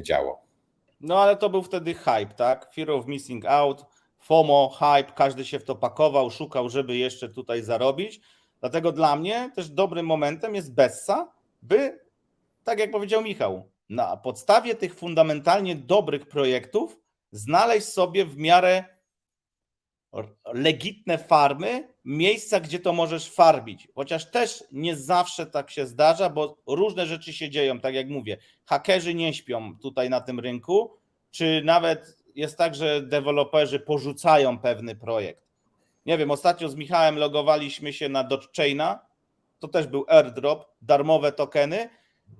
działo. No ale to był wtedy hype, tak? Fear of missing out, FOMO, hype, każdy się w to pakował, szukał, żeby jeszcze tutaj zarobić. Dlatego dla mnie też dobrym momentem jest Bessa, by tak jak powiedział Michał, na podstawie tych fundamentalnie dobrych projektów znaleźć sobie w miarę legitne farmy, miejsca, gdzie to możesz farbić. Chociaż też nie zawsze tak się zdarza, bo różne rzeczy się dzieją, tak jak mówię. Hakerzy nie śpią tutaj na tym rynku, czy nawet jest tak, że deweloperzy porzucają pewny projekt. Nie wiem, ostatnio z Michałem logowaliśmy się na Dogechaina, to też był airdrop, darmowe tokeny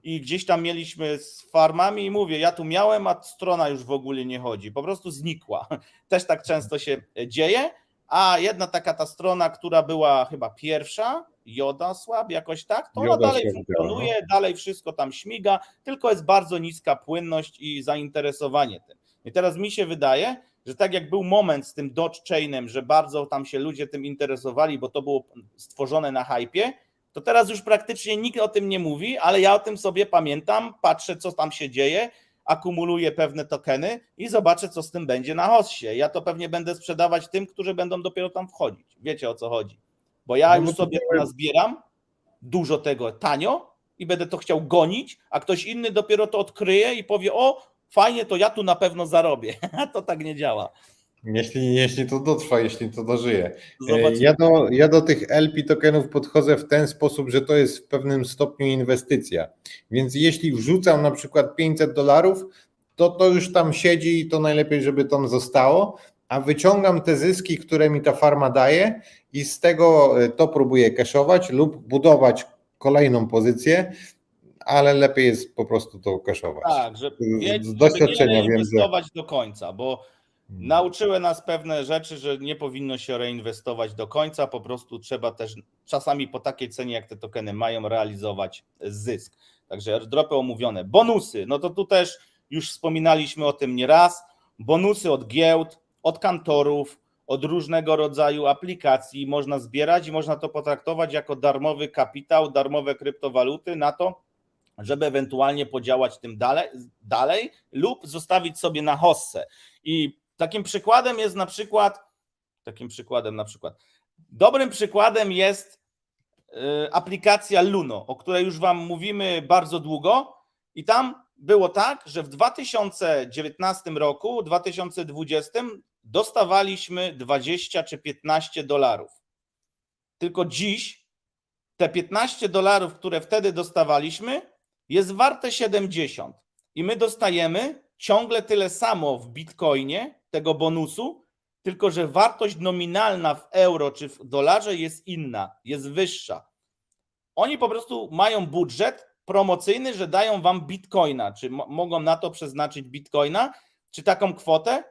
i gdzieś tam mieliśmy z farmami i mówię, ja tu miałem, a strona już w ogóle nie chodzi, po prostu znikła. Też tak często się dzieje, a jedna taka ta strona, która była chyba pierwsza, Jodaswap jakoś tak, to ona dalej funkcjonuje, dalej wszystko tam śmiga, tylko jest bardzo niska płynność i zainteresowanie tym. I teraz mi się wydaje, że tak jak był moment z tym Dogechainem, że bardzo tam się ludzie tym interesowali, bo to było stworzone na hypie, to teraz już praktycznie nikt o tym nie mówi, ale ja o tym sobie pamiętam, patrzę co tam się dzieje, akumuluję pewne tokeny i zobaczę co z tym będzie na hossie. Ja to pewnie będę sprzedawać tym, którzy będą dopiero tam wchodzić. Wiecie o co chodzi. Bo ja już sobie to nazbieram, dużo tego tanio i będę to chciał gonić, a ktoś inny dopiero to odkryje i powie, o fajnie, to ja tu na pewno zarobię. A to tak nie działa. Jeśli to dotrwa, jeśli to dożyje. Zobaczymy. Ja do tych LP tokenów podchodzę w ten sposób, że to jest w pewnym stopniu inwestycja. Więc jeśli wrzucam na przykład $500, to już tam siedzi i to najlepiej, żeby tam zostało, a wyciągam te zyski, które mi ta farma daje i z tego to próbuję cashować lub budować kolejną pozycję, ale lepiej jest po prostu to cashować. Tak, Z doświadczenia żeby nie wiem, reinwestować do końca, bo nauczyły nas pewne rzeczy, że nie powinno się reinwestować do końca, po prostu trzeba też czasami po takiej cenie, jak te tokeny mają, realizować zysk. Także airdropy omówione. Bonusy, no to tu też już wspominaliśmy o tym nieraz. Bonusy od giełd, od kantorów, od różnego rodzaju aplikacji można zbierać i można to potraktować jako darmowy kapitał, darmowe kryptowaluty na to, żeby ewentualnie podziałać tym dalej lub zostawić sobie na hossę. I takim przykładem jest dobrym przykładem jest aplikacja Luno, o której już Wam mówimy bardzo długo i tam było tak, że w 2019 roku, 2020 dostawaliśmy 20 czy $15. Tylko dziś te $15, które wtedy dostawaliśmy, jest warte 70 i my dostajemy ciągle tyle samo w bitcoinie tego bonusu, tylko że wartość nominalna w euro czy w dolarze jest inna, jest wyższa. Oni po prostu mają budżet promocyjny, że dają wam bitcoina, czy mogą na to przeznaczyć bitcoina, czy taką kwotę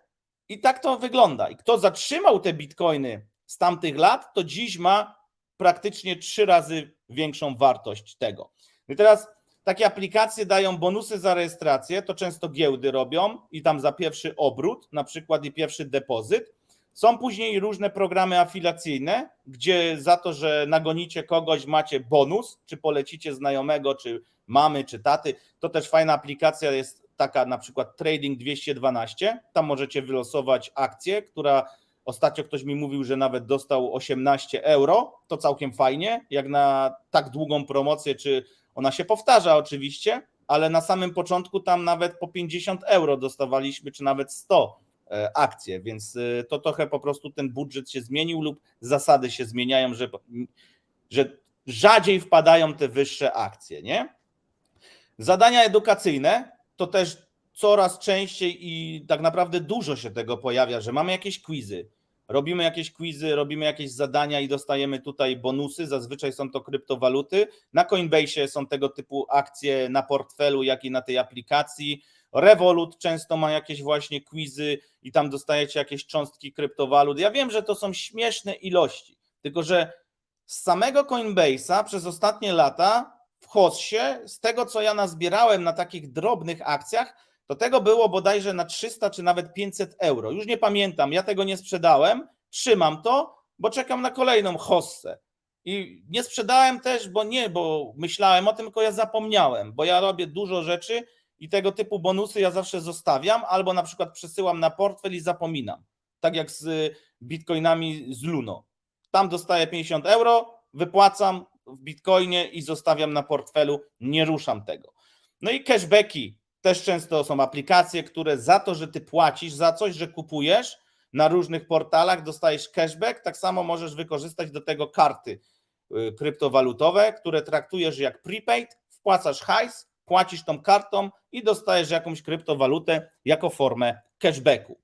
i tak to wygląda. I kto zatrzymał te bitcoiny z tamtych lat, to dziś ma praktycznie 3 razy większą wartość tego. I teraz takie aplikacje dają bonusy za rejestrację, to często giełdy robią i tam za pierwszy obrót, na przykład i pierwszy depozyt. Są później różne programy afiliacyjne, gdzie za to, że nagonicie kogoś, macie bonus, czy polecicie znajomego, czy mamy, czy taty. To też fajna aplikacja jest taka na przykład Trading 212. Tam możecie wylosować akcję, która ostatnio ktoś mi mówił, że nawet dostał 18 euro. To całkiem fajnie, jak na tak długą promocję, czy ona się powtarza oczywiście, ale na samym początku tam nawet po 50 euro dostawaliśmy, czy nawet 100 akcje, więc to trochę po prostu ten budżet się zmienił lub zasady się zmieniają, że rzadziej wpadają te wyższe akcje, nie? Zadania edukacyjne to też coraz częściej i tak naprawdę dużo się tego pojawia, że mamy jakieś quizy, robimy jakieś zadania i dostajemy tutaj bonusy, zazwyczaj są to kryptowaluty, na Coinbase są tego typu akcje na portfelu, jak i na tej aplikacji, Revolut często ma jakieś właśnie quizy i tam dostajecie jakieś cząstki kryptowalut. Ja wiem, że to są śmieszne ilości, tylko że z samego Coinbase'a przez ostatnie lata w hossie, z tego co ja nazbierałem na takich drobnych akcjach, to tego było bodajże na 300 czy nawet 500 euro. Już nie pamiętam, ja tego nie sprzedałem, trzymam to, bo czekam na kolejną hossę. I nie sprzedałem też, bo myślałem o tym, tylko ja zapomniałem, bo ja robię dużo rzeczy i tego typu bonusy ja zawsze zostawiam, albo na przykład przesyłam na portfel i zapominam. Tak jak z bitcoinami z Luno. Tam dostaję 50 euro, wypłacam w bitcoinie i zostawiam na portfelu, nie ruszam tego. No i cashbacki. Też często są aplikacje, które za to, że ty płacisz za coś, że kupujesz na różnych portalach, dostajesz cashback, tak samo możesz wykorzystać do tego karty kryptowalutowe, które traktujesz jak prepaid, wpłacasz hajs, płacisz tą kartą i dostajesz jakąś kryptowalutę jako formę cashbacku.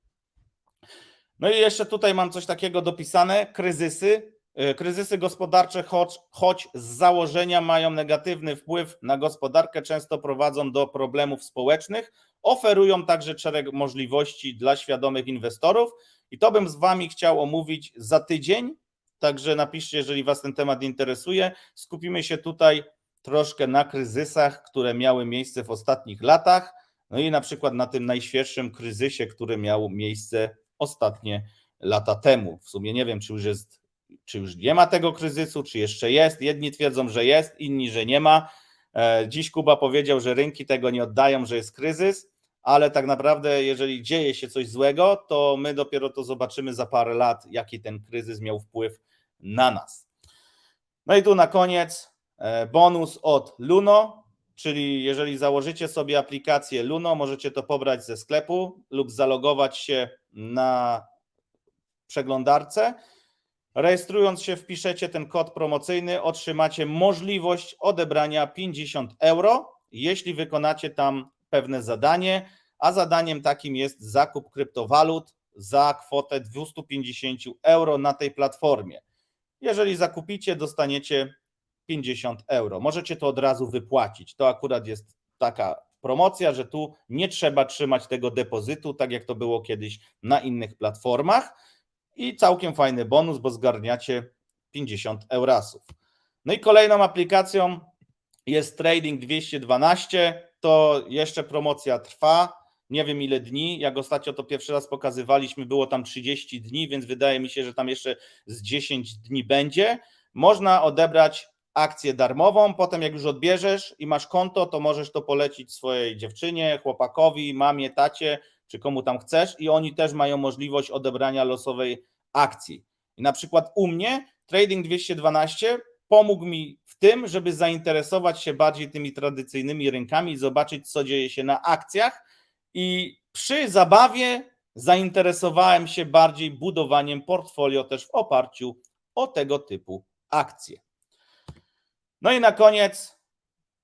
No i jeszcze tutaj mam coś takiego dopisane, kryzysy. Kryzysy gospodarcze, choć z założenia mają negatywny wpływ na gospodarkę, często prowadzą do problemów społecznych, oferują także szereg możliwości dla świadomych inwestorów i to bym z wami chciał omówić za tydzień, także napiszcie, jeżeli was ten temat interesuje. Skupimy się tutaj troszkę na kryzysach, które miały miejsce w ostatnich latach, no i na przykład na tym najświeższym kryzysie, który miał miejsce ostatnie lata temu. W sumie nie wiem, czy już nie ma tego kryzysu, czy jeszcze jest. Jedni twierdzą, że jest, inni, że nie ma. Dziś Kuba powiedział, że rynki tego nie oddają, że jest kryzys, ale tak naprawdę jeżeli dzieje się coś złego, to my dopiero to zobaczymy za parę lat, jaki ten kryzys miał wpływ na nas. No i tu na koniec bonus od Luno, czyli jeżeli założycie sobie aplikację Luno, możecie to pobrać ze sklepu lub zalogować się na przeglądarce. Rejestrując się, wpiszecie ten kod promocyjny, otrzymacie możliwość odebrania 50 €, jeśli wykonacie tam pewne zadanie, a zadaniem takim jest zakup kryptowalut za kwotę 250 € na tej platformie. Jeżeli zakupicie, dostaniecie 50 €. Możecie to od razu wypłacić. To akurat jest taka promocja, że tu nie trzeba trzymać tego depozytu, tak jak to było kiedyś na innych platformach. I całkiem fajny bonus, bo zgarniacie 50 eurasów. No i kolejną aplikacją jest Trading 212. To jeszcze promocja trwa. Nie wiem ile dni. Jak ostatnio to pierwszy raz pokazywaliśmy, było tam 30 dni, więc wydaje mi się, że tam jeszcze z 10 dni będzie. Można odebrać akcję darmową. Potem jak już odbierzesz i masz konto, to możesz to polecić swojej dziewczynie, chłopakowi, mamie, tacie, czy komu tam chcesz i oni też mają możliwość odebrania losowej akcji. I na przykład u mnie Trading 212 pomógł mi w tym, żeby zainteresować się bardziej tymi tradycyjnymi rynkami i zobaczyć, co dzieje się na akcjach i przy zabawie zainteresowałem się bardziej budowaniem portfolio też w oparciu o tego typu akcje. No i na koniec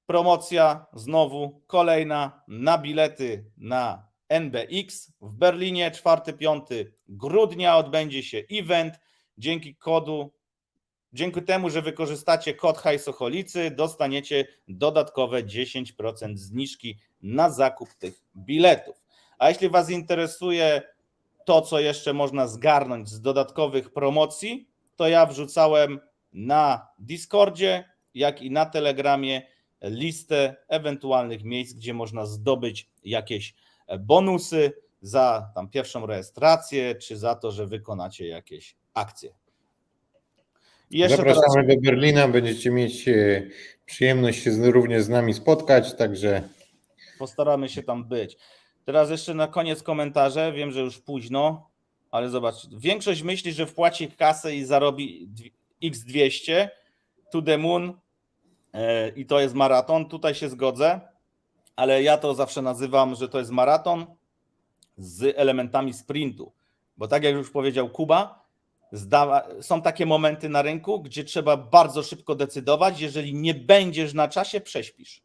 promocja znowu kolejna na bilety na NBX w Berlinie 4-5 grudnia odbędzie się event. Dzięki temu, że wykorzystacie kod Hajsocholicy, dostaniecie dodatkowe 10% zniżki na zakup tych biletów. A jeśli was interesuje to, co jeszcze można zgarnąć z dodatkowych promocji, to ja wrzucałem na Discordzie, jak i na Telegramie listę ewentualnych miejsc, gdzie można zdobyć jakieś bonusy za tam pierwszą rejestrację, czy za to, że wykonacie jakieś akcje. I jeszcze zapraszamy do Berlina, będziecie mieć przyjemność się również z nami spotkać, także postaramy się tam być. Teraz jeszcze na koniec komentarze, wiem, że już późno, ale zobacz, większość myśli, że wpłaci kasę i zarobi x200 to the moon i to jest maraton, tutaj się zgodzę, ale ja to zawsze nazywam, że to jest maraton z elementami sprintu, bo tak jak już powiedział Kuba, są takie momenty na rynku, gdzie trzeba bardzo szybko decydować, jeżeli nie będziesz na czasie, prześpisz,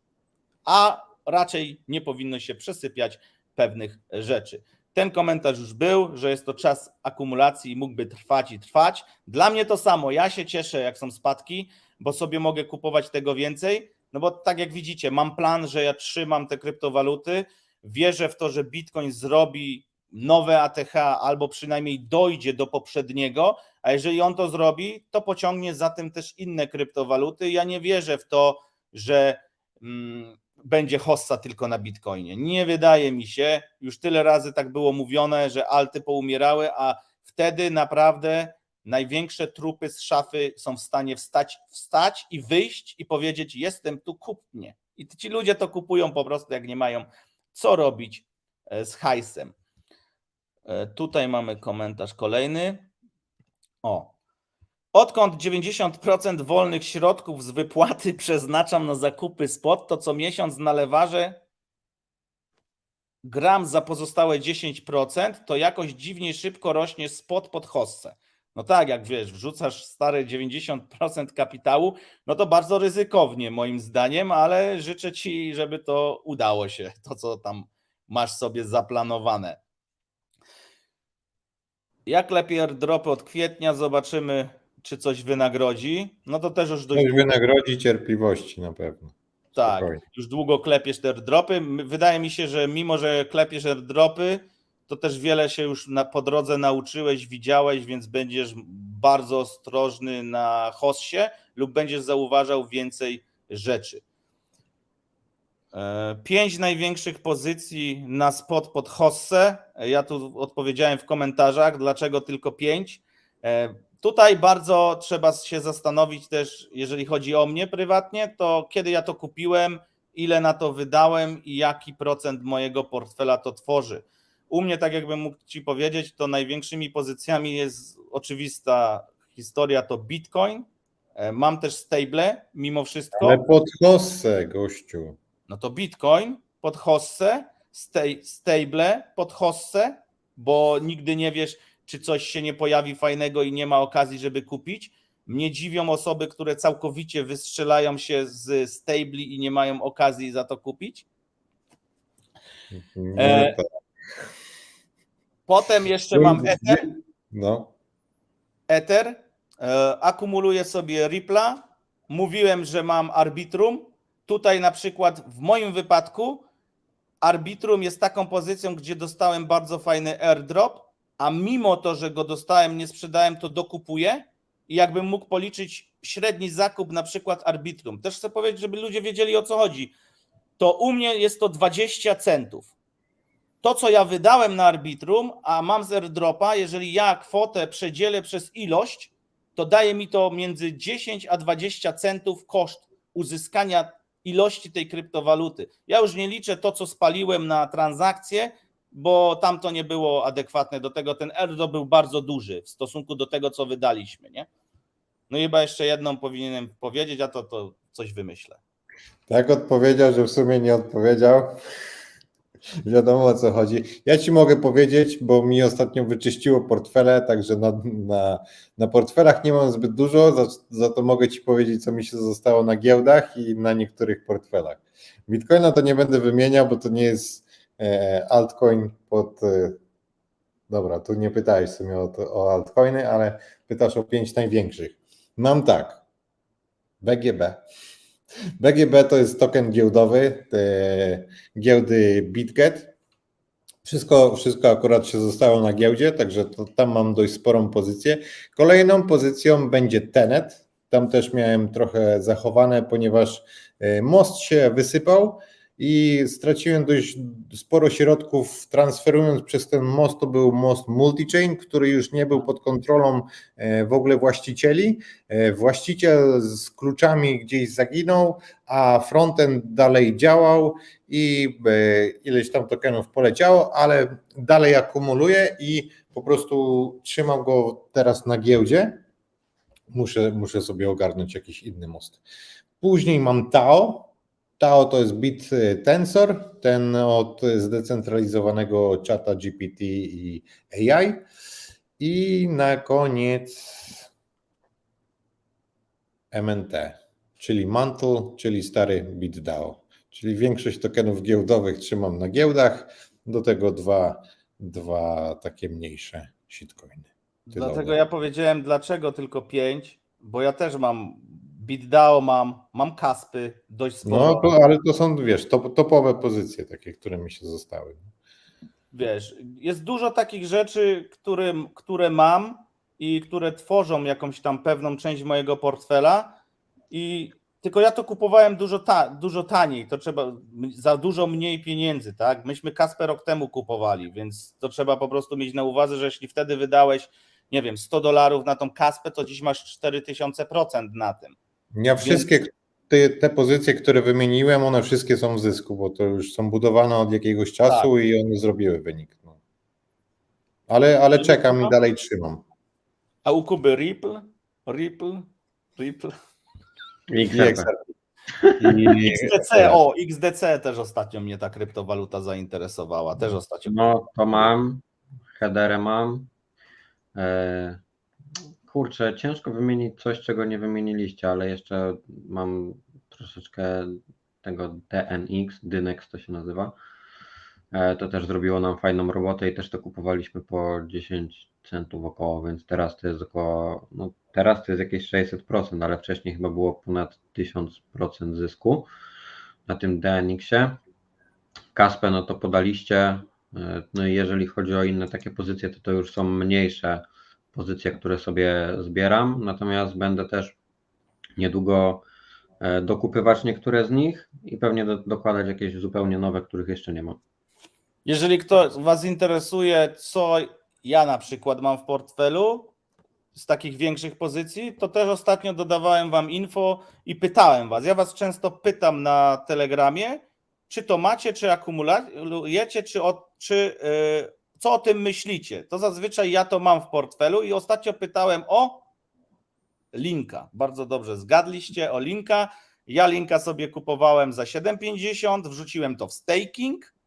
a raczej nie powinno się przesypiać pewnych rzeczy. Ten komentarz już był, że jest to czas akumulacji i mógłby trwać i trwać. Dla mnie to samo, ja się cieszę jak są spadki, bo sobie mogę kupować tego więcej, no bo tak jak widzicie, mam plan, że ja trzymam te kryptowaluty, wierzę w to, że Bitcoin zrobi nowe ATH albo przynajmniej dojdzie do poprzedniego, a jeżeli on to zrobi, to pociągnie za tym też inne kryptowaluty. Ja nie wierzę w to, że będzie hossa tylko na Bitcoinie. Nie wydaje mi się, już tyle razy tak było mówione, że alty poumierały, a wtedy naprawdę największe trupy z szafy są w stanie wstać i wyjść i powiedzieć: jestem tu, kup mnie. I ci ludzie to kupują po prostu, jak nie mają co robić z hajsem. Tutaj mamy komentarz kolejny. Odkąd 90% wolnych środków z wypłaty przeznaczam na zakupy spot, to co miesiąc na lewarze gram za pozostałe 10%, to jakoś dziwnie szybko rośnie spot pod hossę. No tak, jak wiesz, wrzucasz stare 90% kapitału, no to bardzo ryzykownie moim zdaniem, ale życzę Ci, żeby to udało się, to co tam masz sobie zaplanowane. Jak lepiej airdropy od kwietnia, zobaczymy, czy coś wynagrodzi. No to też już dość Coś długo, wynagrodzi cierpliwości na pewno. tak, Spokojnie. już długo klepiesz te airdropy. Wydaje mi się, że mimo, że klepiesz airdropy, to też wiele się już po drodze nauczyłeś, widziałeś, więc będziesz bardzo ostrożny na hossie lub będziesz zauważał więcej rzeczy. 5 największych pozycji na spot pod hossę. Ja tu odpowiedziałem w komentarzach, dlaczego tylko 5. Tutaj bardzo trzeba się zastanowić też, jeżeli chodzi o mnie prywatnie, to kiedy ja to kupiłem, ile na to wydałem i jaki procent mojego portfela to tworzy. U mnie, tak jakbym mógł Ci powiedzieć, to największymi pozycjami jest oczywista historia, to Bitcoin. Mam też stable mimo wszystko. Ale pod hossę, gościu. No to Bitcoin pod hossę, stable pod hossę, bo nigdy nie wiesz, czy coś się nie pojawi fajnego i nie ma okazji, żeby kupić. Mnie dziwią osoby, które całkowicie wystrzelają się z stabli i nie mają okazji za to kupić. No, tak. Potem jeszcze mam Ether. No. Ether. Akumuluję sobie Ripple'a. Mówiłem, że mam Arbitrum. Tutaj na przykład w moim wypadku Arbitrum jest taką pozycją, gdzie dostałem bardzo fajny airdrop, a mimo to, że go dostałem, nie sprzedałem, to dokupuję i jakbym mógł policzyć średni zakup na przykład Arbitrum. Też chcę powiedzieć, żeby ludzie wiedzieli, o co chodzi. To u mnie jest to 20 centów. To, co ja wydałem na Arbitrum, a mam z airdropa, jeżeli ja kwotę przedzielę przez ilość, to daje mi to między 10 a 20 centów koszt uzyskania ilości tej kryptowaluty. Ja już nie liczę to, co spaliłem na transakcje, bo tam to nie było adekwatne do tego. Ten airdrop był bardzo duży w stosunku do tego, co wydaliśmy, nie? No i chyba jeszcze jedną powinienem powiedzieć, a to coś wymyślę. Tak odpowiedział, że w sumie nie odpowiedział. Wiadomo, o co chodzi. Ja Ci mogę powiedzieć, bo mi ostatnio wyczyściło portfele, także na portfelach nie mam zbyt dużo, za to mogę Ci powiedzieć, co mi się zostało na giełdach i na niektórych portfelach. Bitcoina to nie będę wymieniał, bo to nie jest altcoin pod... Dobra, tu nie pytałeś w sumie o altcoiny, ale pytasz o 5 największych. Mam tak, BGB. BGB to jest token giełdowy giełdy BitGet. Wszystko akurat się zostało na giełdzie, także tam mam dość sporą pozycję. Kolejną pozycją będzie Tenet. Tam też miałem trochę zachowane, ponieważ most się wysypał i straciłem dość sporo środków transferując przez ten most. To był most multi-chain, który już nie był pod kontrolą w ogóle właścicieli. Właściciel z kluczami gdzieś zaginął, a frontend dalej działał i ileś tam tokenów poleciało, ale dalej akumuluje i po prostu trzymam go teraz na giełdzie. Muszę sobie ogarnąć jakiś inny most. Później mam Tao. Tao to jest BitTensor, ten od zdecentralizowanego czata GPT i AI. I na koniec MNT, czyli Mantle, czyli stary BitDAO. Czyli większość tokenów giełdowych trzymam na giełdach, do tego dwa takie mniejsze shitcoiny. Dlatego ja powiedziałem, dlaczego tylko 5, bo ja też mam BitDAO, mam Kaspy dość sporo. No, ale to są, wiesz, topowe pozycje takie, które mi się zostały. Wiesz, jest dużo takich rzeczy, które mam i które tworzą jakąś tam pewną część mojego portfela i tylko ja to kupowałem dużo taniej, to trzeba za dużo mniej pieniędzy, tak? Myśmy Kaspę rok temu kupowali, więc to trzeba po prostu mieć na uwadze, że jeśli wtedy wydałeś, nie wiem, $100 na tą Kaspę, to dziś masz 4000% na tym. Ja wszystkie te pozycje, które wymieniłem, one wszystkie są w zysku, bo to już są budowane od jakiegoś czasu tak. I one zrobiły wynik. No. Ale czekam i dalej trzymam. A u Kuby Ripple? Ripple. XRP. I XDC, XDC też ostatnio mnie ta kryptowaluta zainteresowała. Też ostatnio. No to mam, headerę mam. Kurczę, ciężko wymienić coś, czego nie wymieniliście, ale jeszcze mam troszeczkę tego DNX, Dynex to się nazywa. To też zrobiło nam fajną robotę i też to kupowaliśmy po 10 centów około, więc teraz to jest około, no teraz to jest jakieś 600%, ale wcześniej chyba było ponad 1000% zysku na tym DNX-ie. Kaspę, no to podaliście, no i jeżeli chodzi o inne takie pozycje, to już są mniejsze pozycje, które sobie zbieram, natomiast będę też niedługo dokupywać niektóre z nich i pewnie dokładać jakieś zupełnie nowe, których jeszcze nie mam. Jeżeli ktoś Was interesuje, co ja na przykład mam w portfelu z takich większych pozycji, to też ostatnio dodawałem Wam info i pytałem Was. Ja Was często pytam na Telegramie, czy to macie, czy akumulujecie, co o tym myślicie. To zazwyczaj ja to mam w portfelu i ostatnio pytałem o Linka. Bardzo dobrze zgadliście, o Linka. Ja Linka sobie kupowałem za 7,50, wrzuciłem to w staking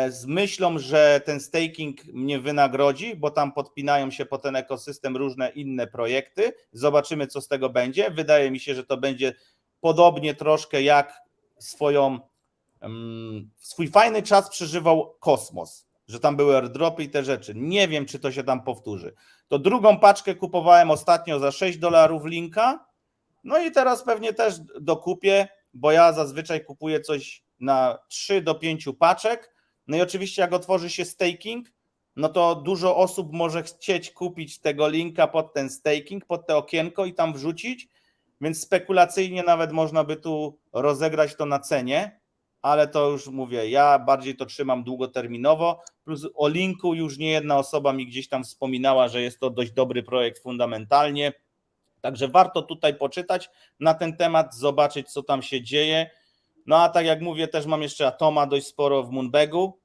z myślą, że ten staking mnie wynagrodzi, bo tam podpinają się po ten ekosystem różne inne projekty. Zobaczymy, co z tego będzie. Wydaje mi się, że to będzie podobnie troszkę jak swój fajny czas przeżywał Kosmos, że tam były airdropy i te rzeczy. Nie wiem, czy to się tam powtórzy. To drugą paczkę kupowałem ostatnio za $6 Linka, no i teraz pewnie też dokupię, bo ja zazwyczaj kupuję coś na 3 do 5 paczek. No i oczywiście jak otworzy się staking, no to dużo osób może chcieć kupić tego Linka pod ten staking, pod te okienko i tam wrzucić, więc spekulacyjnie nawet można by tu rozegrać to na cenie, ale to już mówię, ja bardziej to trzymam długoterminowo, plus o Linku już nie jedna osoba mi gdzieś tam wspominała, że jest to dość dobry projekt fundamentalnie, także warto tutaj poczytać na ten temat, zobaczyć, co tam się dzieje. No a tak jak mówię, też mam jeszcze Atoma dość sporo w Moonbagu.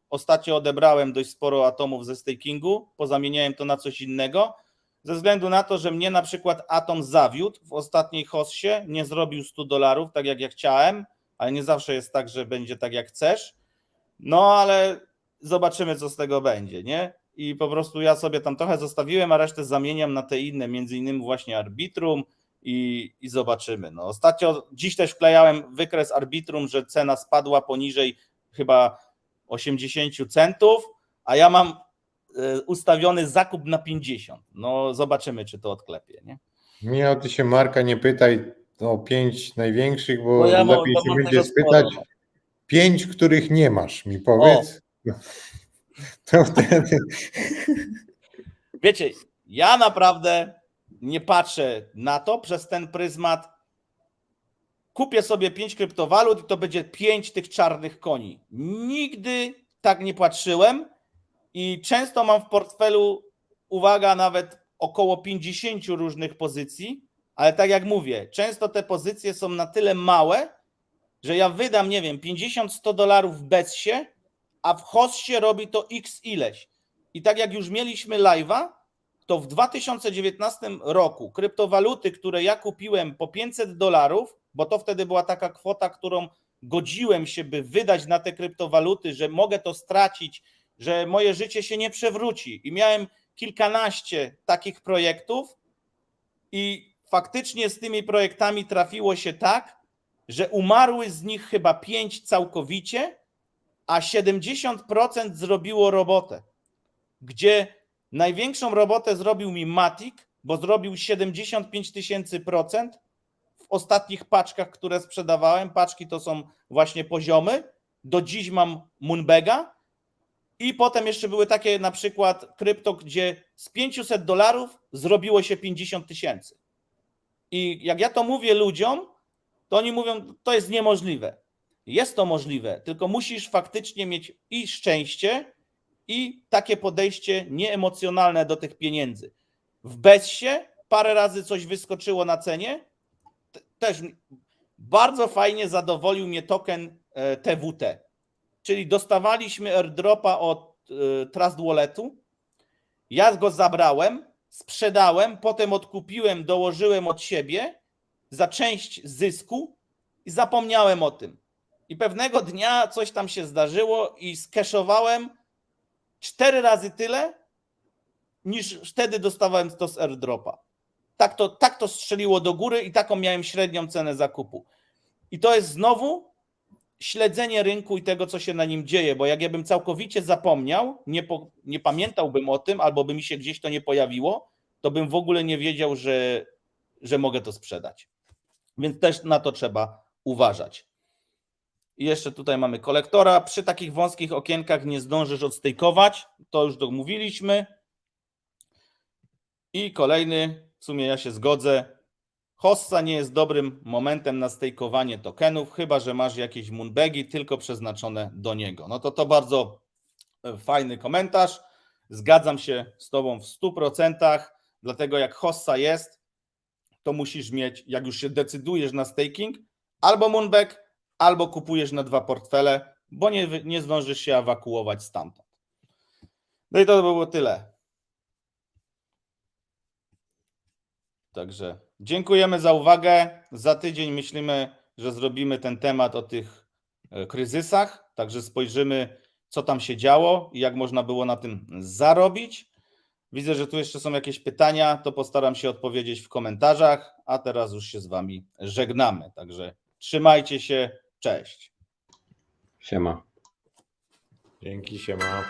Ostatnio odebrałem dość sporo atomów ze stakingu, pozamieniałem to na coś innego, ze względu na to, że mnie na przykład Atom zawiódł w ostatniej hossie, nie zrobił $100, tak jak ja chciałem, ale nie zawsze jest tak, że będzie tak jak chcesz. No ale zobaczymy, co z tego będzie, nie? I po prostu ja sobie tam trochę zostawiłem, a resztę zamieniam na te inne, między innymi właśnie Arbitrum i zobaczymy. No ostatnio, dziś też wklejałem wykres Arbitrum, że cena spadła poniżej chyba 80 centów, a ja mam ustawiony zakup na 50. No zobaczymy, czy to odklepie, nie? Michał, ty się Marka nie pytaj o 5 największych, bo ja lepiej się mam będzie tego spytać sporo. 5, których nie masz, mi powiedz. To wtedy... Wiecie, ja naprawdę nie patrzę na to przez ten pryzmat. Kupię sobie 5 kryptowalut i to będzie 5 tych czarnych koni. Nigdy tak nie patrzyłem i często mam w portfelu, uwaga, nawet około 50 różnych pozycji, ale tak jak mówię, często te pozycje są na tyle małe, że ja wydam, nie wiem, $50-100 w BES-ie, a w HOS-ie robi to x ileś. I tak jak już mieliśmy live'a, to w 2019 roku kryptowaluty, które ja kupiłem po $500, bo to wtedy była taka kwota, którą godziłem się, by wydać na te kryptowaluty, że mogę to stracić, że moje życie się nie przewróci. I miałem kilkanaście takich projektów i faktycznie z tymi projektami trafiło się tak, że umarły z nich chyba 5 całkowicie, a 70% zrobiło robotę. Gdzie największą robotę zrobił mi Matic, bo zrobił 75,000% w ostatnich paczkach, które sprzedawałem. Paczki to są właśnie poziomy. Do dziś mam Moonbaga. I potem jeszcze były takie na przykład krypto, gdzie z $500 zrobiło się 50,000. I jak ja to mówię ludziom, to oni mówią, to jest niemożliwe. Jest to możliwe, tylko musisz faktycznie mieć i szczęście, i takie podejście nieemocjonalne do tych pieniędzy. W BES-ie parę razy coś wyskoczyło na cenie. Też bardzo fajnie zadowolił mnie token TWT. Czyli dostawaliśmy airdropa od Trust Walletu. Ja go zabrałem, sprzedałem, potem odkupiłem, dołożyłem od siebie za część zysku i zapomniałem o tym. I pewnego dnia coś tam się zdarzyło i skeszowałem 4 razy tyle, niż wtedy dostawałem to z airdropa. Tak to strzeliło do góry i taką miałem średnią cenę zakupu. I to jest znowu śledzenie rynku i tego, co się na nim dzieje, bo jak ja bym całkowicie zapomniał, nie pamiętałbym o tym, albo by mi się gdzieś to nie pojawiło, to bym w ogóle nie wiedział, że mogę to sprzedać. Więc też na to trzeba uważać. I jeszcze tutaj mamy kolektora. Przy takich wąskich okienkach nie zdążysz odstejkować. To już domówiliśmy. I kolejny, w sumie ja się zgodzę. Hossa nie jest dobrym momentem na stejkowanie tokenów, chyba że masz jakieś moonbagi tylko przeznaczone do niego. No to bardzo fajny komentarz. Zgadzam się z Tobą w 100%, dlatego jak Hossa jest, to musisz mieć, jak już się decydujesz na staking, albo moonbag, albo kupujesz na 2 portfele, bo nie zdążysz się ewakuować stamtąd. No i to było tyle. Także dziękujemy za uwagę. Za tydzień myślimy, że zrobimy ten temat o tych kryzysach, także spojrzymy, co tam się działo i jak można było na tym zarobić. Widzę, że tu jeszcze są jakieś pytania, to postaram się odpowiedzieć w komentarzach, a teraz już się z Wami żegnamy. Także trzymajcie się, cześć. Siema. Dzięki, siema.